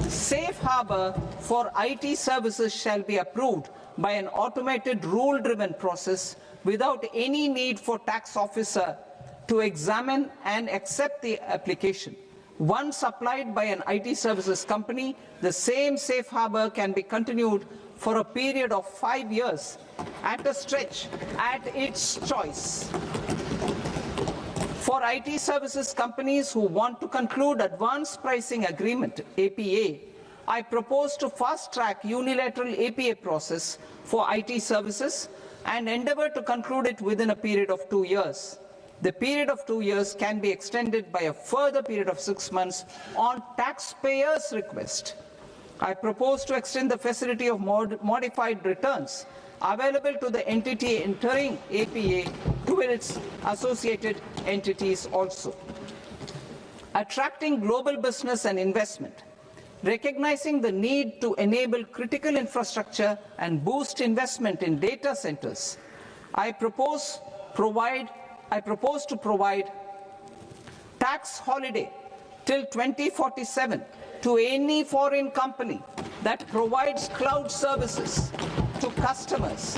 Safe harbor for IT services shall be approved by an automated rule-driven process without any need for tax officer to examine and accept the application. Once applied by an IT services company, the same safe harbor can be continued for a period of 5 years at a stretch at its choice. For IT services companies who want to conclude advanced pricing agreement, APA, I propose to fast-track unilateral APA process for IT services and endeavor to conclude it within a period of 2 years. The period of 2 years can be extended by a further period of 6 months on taxpayers' request. I propose to extend the facility of modified returns available to the entity entering APA to its associated entities also. Attracting global business and investment. Recognizing the need to enable critical infrastructure and boost investment in data centers, I propose to provide tax holiday till 2047 to any foreign company that provides cloud services to customers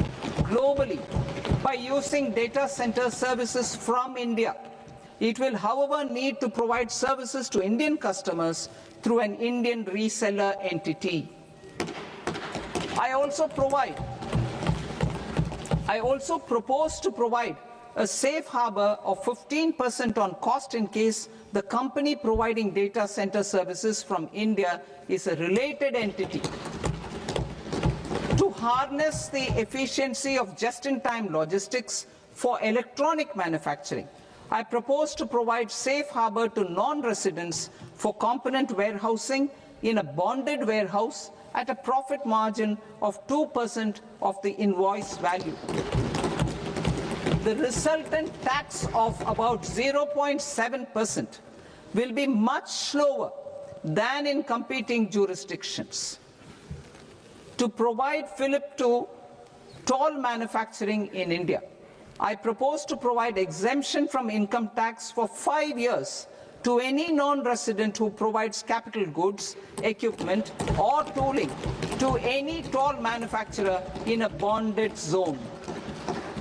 globally by using data center services from India. It will, however, need to provide services to Indian customers through an Indian reseller entity. I also propose to provide a safe harbor of 15% on cost in case the company providing data center services from India is a related entity. To harness the efficiency of just-in-time logistics for electronic manufacturing, I propose to provide safe harbor to non-residents for component warehousing in a bonded warehouse at a profit margin of 2% of the invoice value. The resultant tax of about 0.7% will be much lower than in competing jurisdictions. To provide fillip to toll manufacturing in India, I propose to provide exemption from income tax for 5 years to any non-resident who provides capital goods, equipment, or tooling to any toll manufacturer in a bonded zone.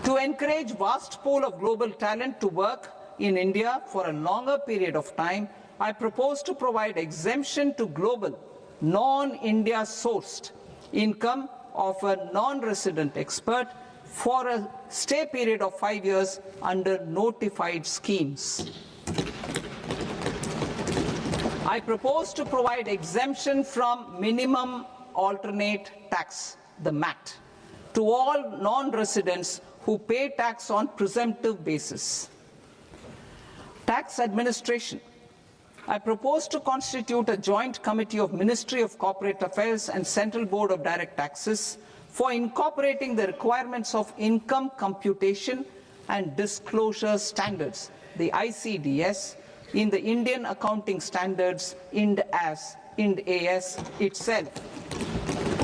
To encourage vast pool of global talent to work in India for a longer period of time, I propose to provide exemption to global, non-India sourced income of a non-resident expert for a stay period of 5 years under notified schemes. I propose to provide exemption from minimum alternate tax, the MAT, to all non-residents who pay tax on presumptive basis. Tax administration. I propose to constitute a joint committee of Ministry of Corporate Affairs and Central Board of Direct Taxes for incorporating the requirements of income computation and disclosure standards, the ICDS, in the Indian Accounting Standards, IND-AS itself.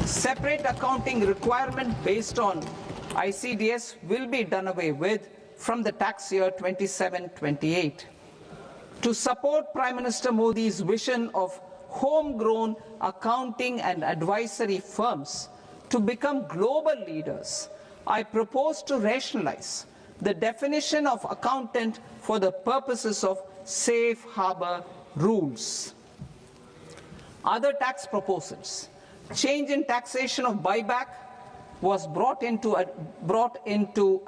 Separate accounting requirement based on ICDS will be done away with from the tax year 27-28. To support Prime Minister Modi's vision of homegrown accounting and advisory firms to become global leaders, I propose to rationalize the definition of accountant for the purposes of safe harbor rules. Other tax proposals. Change in taxation of buyback was brought in to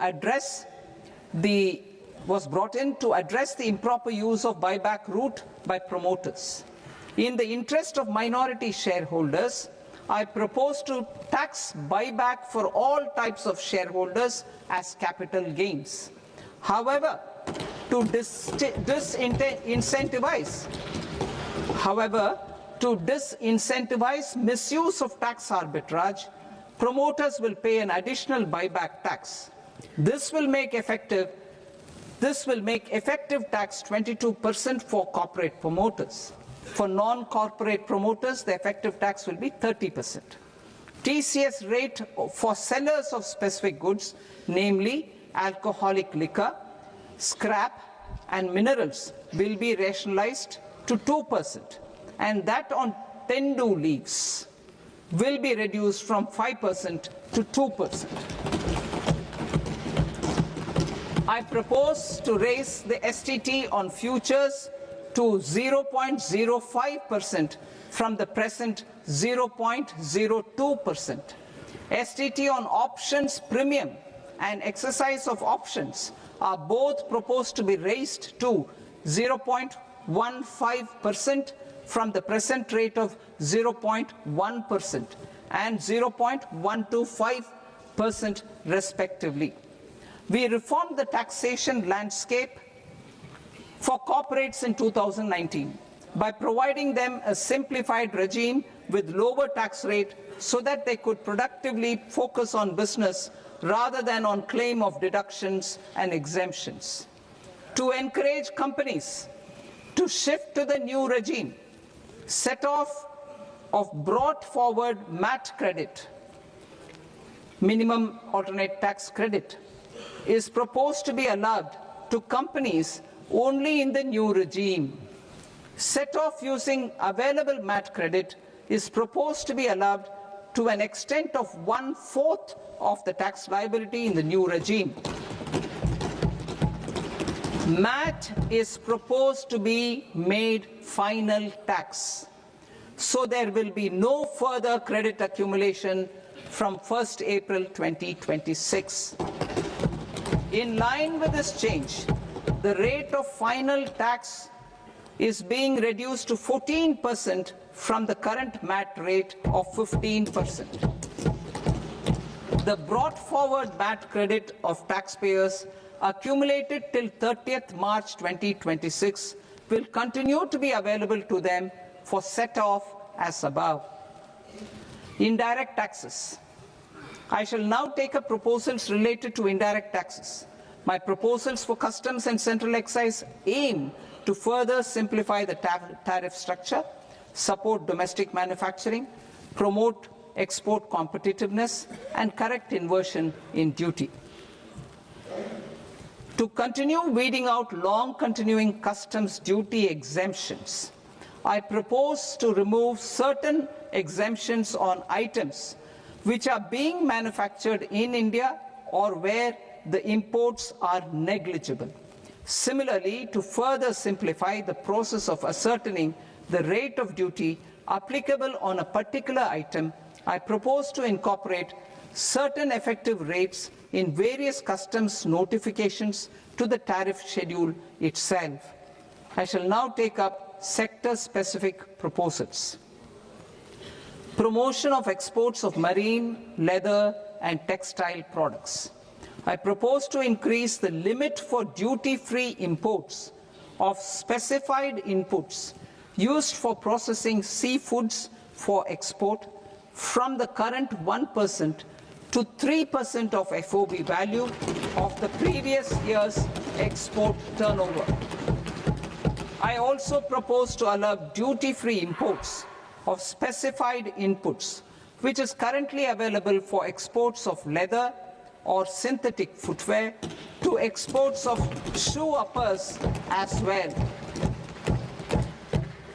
address the improper use of buyback route by promoters. In the interest of minority shareholders, I propose to tax buyback for all types of shareholders as capital gains. However, to disincentivize misuse of tax arbitrage, promoters will pay an additional buyback tax. This will make effective tax 22% for corporate promoters. For non-corporate promoters, the effective tax will be 30%. TCS rate for sellers of specific goods, namely alcoholic liquor, scrap, and minerals, will be rationalized to 2%, and that on tendu leaves will be reduced from 5% to 2%. I propose to raise the STT on futures to 0.05% from the present 0.02%. STT on options premium and exercise of options are both proposed to be raised to 0.15% from the present rate of 0.1% and 0.125% respectively. We reformed the taxation landscape for corporates in 2019 by providing them a simplified regime with lower tax rate so that they could productively focus on business rather than on claim of deductions and exemptions. To encourage companies to shift to the new regime, set off of brought forward MAT credit, minimum alternate tax credit, is proposed to be allowed to companies only in the new regime. Set off using available MAT credit is proposed to be allowed to an extent of 1/4 of the tax liability in the new regime. MAT is proposed to be made final tax, so there will be no further credit accumulation from 1st April 2026. In line with this change, the rate of final tax is being reduced to 14% from the current MAT rate of 15%. The brought forward MAT credit of taxpayers accumulated till 30th March 2026 will continue to be available to them for set-off as above. Indirect taxes. I shall now take up proposals related to indirect taxes. My proposals for customs and central excise aim to further simplify the tariff structure, support domestic manufacturing, promote export competitiveness, and correct inversion in duty. To continue weeding out long-continuing customs duty exemptions, I propose to remove certain exemptions on items which are being manufactured in India or where the imports are negligible. Similarly, to further simplify the process of ascertaining the rate of duty applicable on a particular item, I propose to incorporate certain effective rates in various customs notifications to the tariff schedule itself. I shall now take up sector-specific proposals. Promotion of exports of marine, leather, and textile products. I propose to increase the limit for duty-free imports of specified inputs used for processing seafoods for export from the current 1% to 3% of FOB value of the previous year's export turnover. I also propose to allow duty-free imports of specified inputs, which is currently available for exports of leather or synthetic footwear, to exports of shoe uppers as well.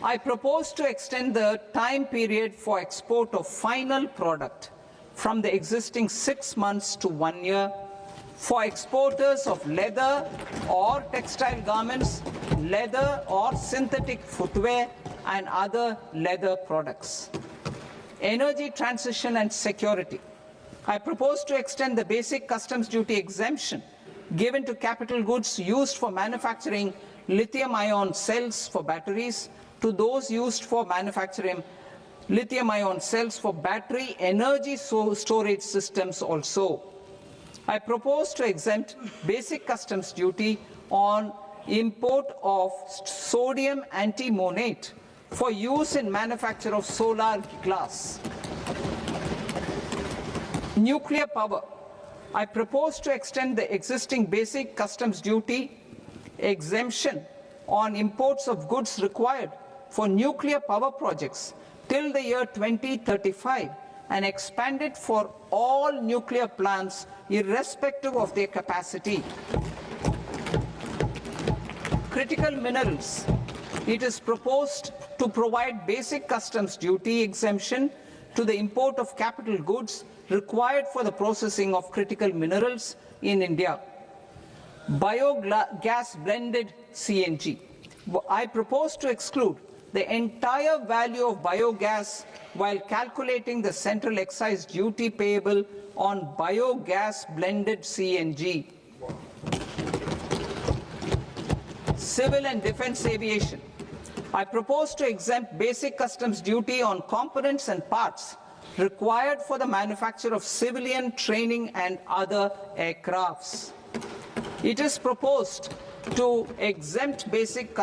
I propose to extend the time period for export of final product from the existing 6 months to 1 year for exporters of leather or textile garments, leather or synthetic footwear, and other leather products. Energy transition and security. I propose to extend the basic customs duty exemption given to capital goods used for manufacturing lithium-ion cells for batteries to those used for manufacturing lithium-ion cells for battery energy storage systems also. I propose to exempt basic customs duty on import of sodium antimonate for use in manufacture of solar glass. Nuclear power. I propose to extend the existing basic customs duty exemption on imports of goods required for nuclear power projects till the year 2035 and expand it for all nuclear plants irrespective of their capacity. Critical minerals. It is proposed to provide basic customs duty exemption to the import of capital goods required for the processing of critical minerals in India. biogas blended CNG. I propose to exclude the entire value of biogas while calculating the central excise duty payable on biogas blended CNG. Civil and defense aviation. I propose to exempt basic customs duty on components and parts required for the manufacture of civilian training and other aircrafts. It is proposed to exempt basic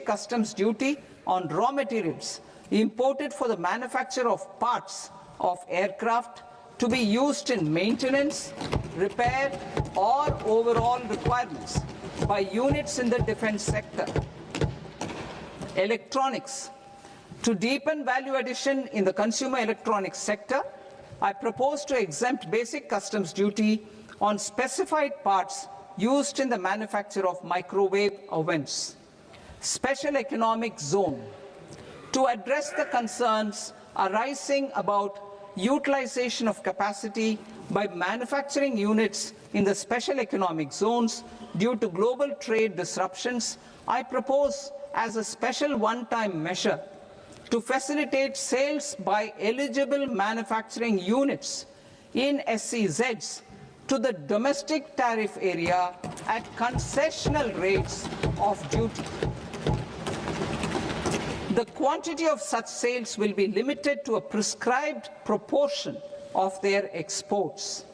customs duty on raw materials imported for the manufacture of parts of aircraft to be used in maintenance, repair, or overall requirements by units in the defense sector. Electronics. To deepen value addition in the consumer electronics sector, I propose to exempt basic customs duty on specified parts used in the manufacture of microwave ovens. Special economic zone. To address the concerns arising about utilization of capacity by manufacturing units in the special economic zones due to global trade disruptions, I propose as a special one-time measure to facilitate sales by eligible manufacturing units in SEZs to the domestic tariff area at concessional rates of duty. The quantity of such sales will be limited to a prescribed proportion of their exports.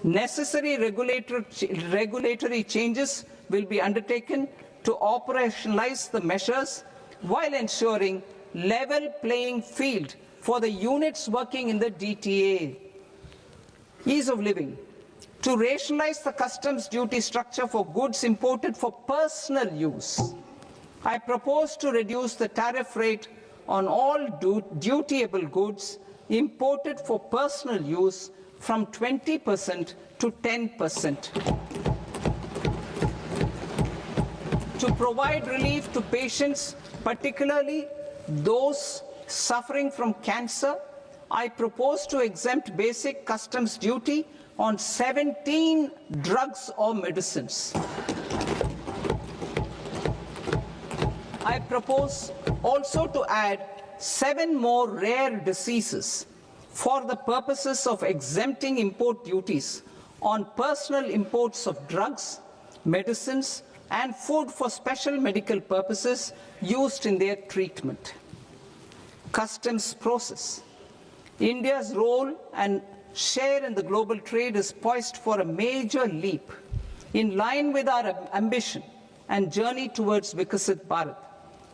Necessary regulatory changes will be undertaken to operationalize the measures while ensuring level playing field for the units working in the DTA. Ease of living. To rationalize the customs duty structure for goods imported for personal use, I propose to reduce the tariff rate on all dutiable goods imported for personal use from 20% to 10%. To provide relief to patients, particularly those suffering from cancer, I propose to exempt basic customs duty on 17 drugs or medicines. I propose also to add 7 more rare diseases for the purposes of exempting import duties on personal imports of drugs, medicines, and food for special medical purposes used in their treatment. Customs process. India's role and share in the global trade is poised for a major leap in line with our ambition and journey towards Vikasit Bharat.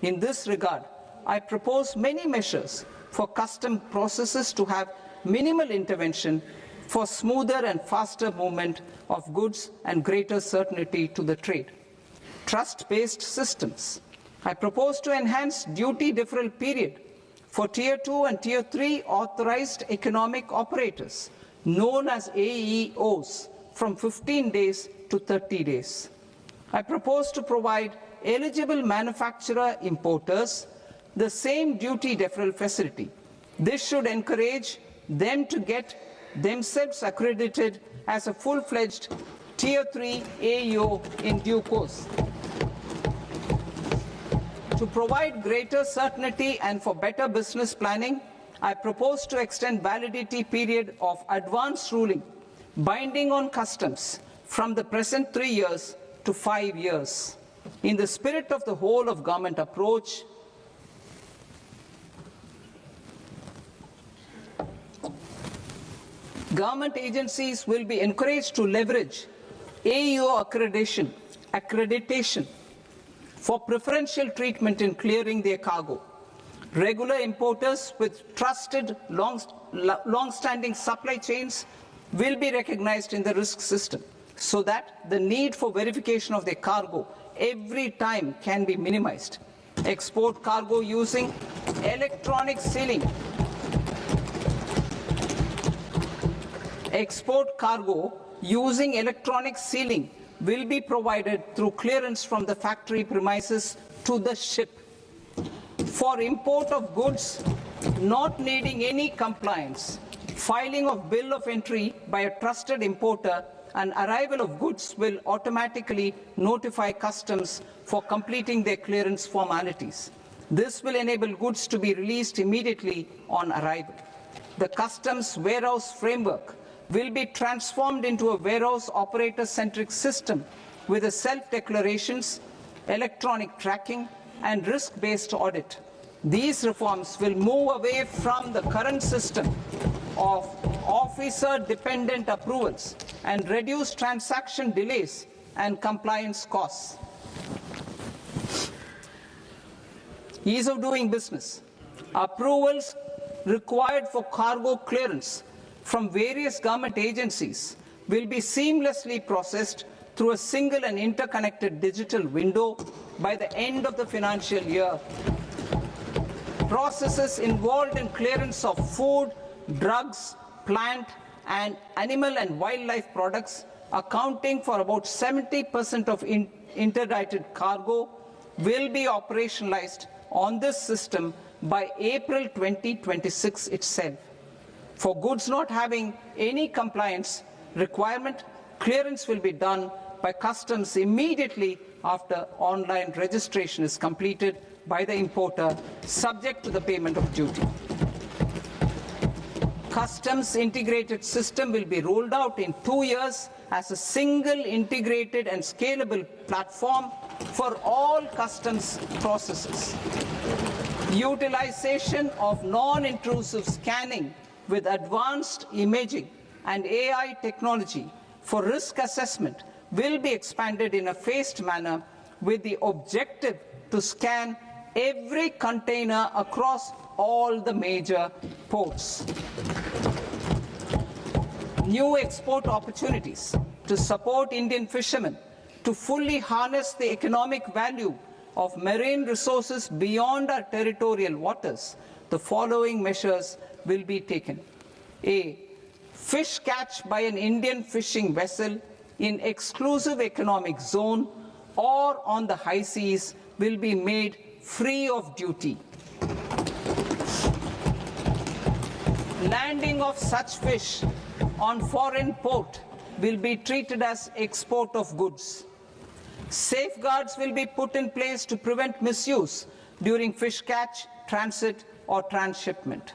In this regard, I propose many measures for custom processes to have minimal intervention for smoother and faster movement of goods and greater certainty to the trade. Trust-based systems. I propose to enhance duty deferral period for Tier 2 and Tier 3 authorized economic operators, known as AEOs, from 15 days to 30 days. I propose to provide eligible manufacturer importers the same duty deferral facility. This should encourage them to get themselves accredited as a full-fledged Tier 3 AEO in due course. To provide greater certainty and for better business planning, I propose to extend validity period of advance ruling binding on customs from the present 3 years to 5 years. In the spirit of the whole of government approach, government agencies will be encouraged to leverage AEO accreditation for preferential treatment in clearing their cargo. Regular importers with trusted long-standing supply chains will be recognized in the risk system so that the need for verification of their cargo every time can be minimized. Export cargo using electronic sealing. Export cargo using electronic sealing will be provided through clearance from the factory premises to the ship. For import of goods not needing any compliance, filing of bill of entry by a trusted importer and arrival of goods will automatically notify customs for completing their clearance formalities. This will enable goods to be released immediately on arrival. The customs warehouse framework will be transformed into a warehouse operator-centric system with a self-declarations, electronic tracking, and risk-based audit. These reforms will move away from the current system of officer-dependent approvals and reduce transaction delays and compliance costs. Ease of doing business. Approvals required for cargo clearance from various government agencies will be seamlessly processed through a single and interconnected digital window by the end of the financial year. Processes involved in clearance of food, drugs, plant, and animal and wildlife products, accounting for about 70% of interdicted cargo, will be operationalized on this system by April 2026 itself. For goods not having any compliance requirement, clearance will be done by customs immediately after online registration is completed by the importer, subject to the payment of duty. Customs integrated system will be rolled out in 2 years as a single integrated and scalable platform for all customs processes. Utilization of non-intrusive scanning with advanced imaging and AI technology for risk assessment will be expanded in a phased manner with the objective to scan every container across all the major ports. New export opportunities to support Indian fishermen to fully harness the economic value of marine resources beyond our territorial waters. The following measures will be taken. A. Fish catch by an Indian fishing vessel in exclusive economic zone or on the high seas will be made free of duty. Landing of such fish on foreign port will be treated as export of goods. Safeguards will be put in place to prevent misuse during fish catch, transit, or transshipment.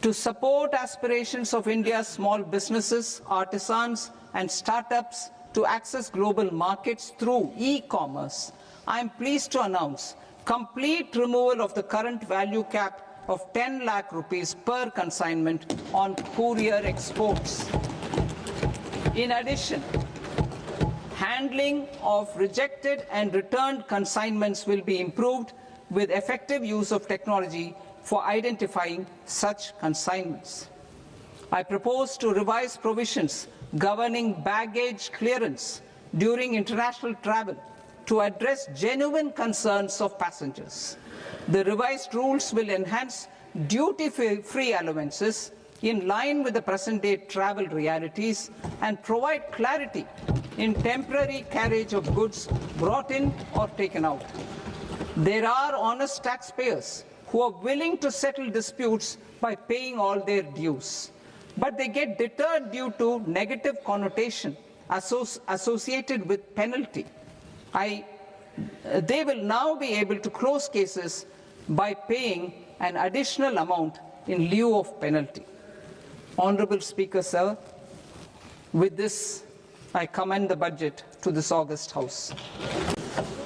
To support aspirations of India's small businesses, artisans, and startups to access global markets through e-commerce, I am pleased to announce complete removal of the current value cap of 10 lakh rupees per consignment on courier exports. In addition, handling of rejected and returned consignments will be improved with effective use of technology for identifying such consignments. I propose to revise provisions governing baggage clearance during international travel to address genuine concerns of passengers. The revised rules will enhance duty-free allowances in line with the present-day travel realities and provide clarity in temporary carriage of goods brought in or taken out. There are honest taxpayers who are willing to settle disputes by paying all their dues, but they get deterred due to negative connotation associated with penalty. They will now be able to close cases by paying an additional amount in lieu of penalty. Honorable Speaker, sir, with this, I commend the budget to this august House.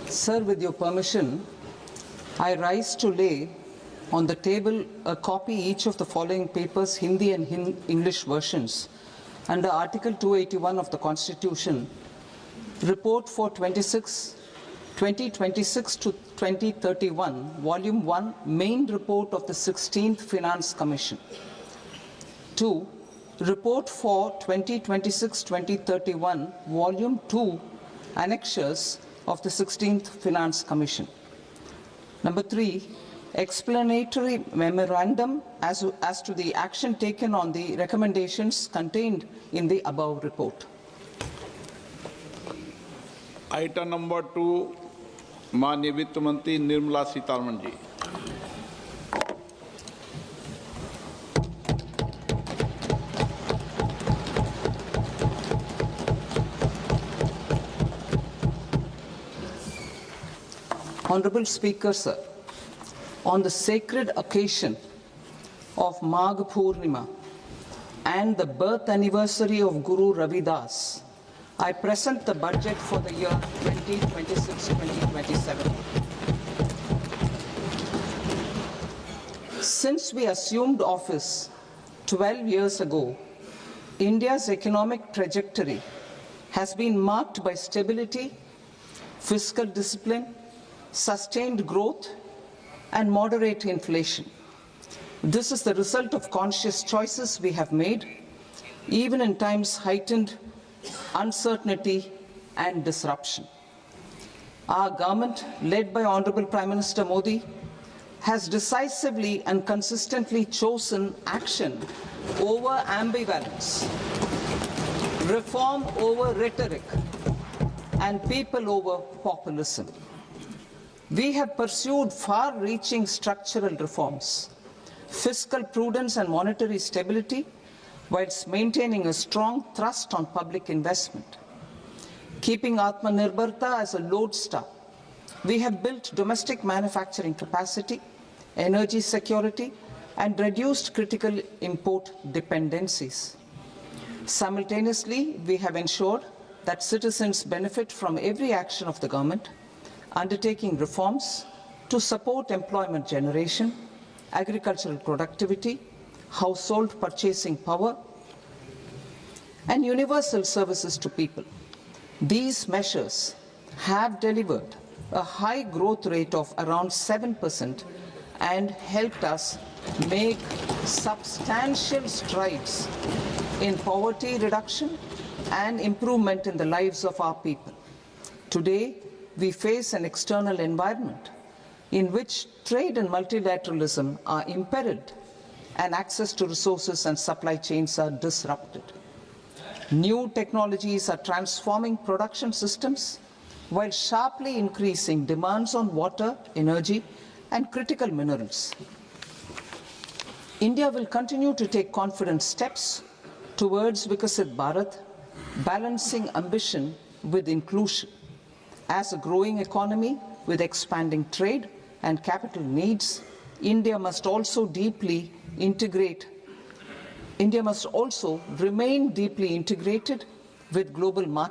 Sir, with your permission, I rise to lay on the table a copy each of the following papers, Hindi and English versions, under Article 281 of the Constitution, Report for 2026 to 2031, Volume 1, Main Report of the 16th Finance Commission. 2. Report for 2026-2031, Volume 2, Annexures of the 16th Finance Commission. Number 3, explanatory memorandum as to the action taken on the recommendations contained in the above report. Item number 2, माननीय वित्त मंत्री Nirmala Sitharaman ji. Honorable Speaker, sir, on the sacred occasion of Magh Purnima and the birth anniversary of Guru Ravidas, I present the budget for the year 2026-2027. Since we assumed office 12 years ago, India's economic trajectory has been marked by stability, fiscal discipline, sustained growth, and moderate inflation. This is the result of conscious choices we have made, even in times heightened uncertainty and disruption. Our government, led by Honorable Prime Minister Modi, has decisively and consistently chosen action over ambivalence, reform over rhetoric, and people over populism. We have pursued far-reaching structural reforms, fiscal prudence and monetary stability, whilst maintaining a strong thrust on public investment. Keeping Atmanirbharta as a lodestar, we have built domestic manufacturing capacity, energy security, and reduced critical import dependencies. Simultaneously, we have ensured that citizens benefit from every action of the government, undertaking reforms to support employment generation, agricultural productivity, household purchasing power, and universal services to people. These measures have delivered a high growth rate of around 7% and helped us make substantial strides in poverty reduction and improvement in the lives of our people. Today, we face an external environment in which trade and multilateralism are imperiled and access to resources and supply chains are disrupted. New technologies are transforming production systems while sharply increasing demands on water, energy, and critical minerals. India will continue to take confident steps towards Viksit Bharat, balancing ambition with inclusion. As a growing economy with expanding trade and capital needs, India must also remain deeply integrated with global markets.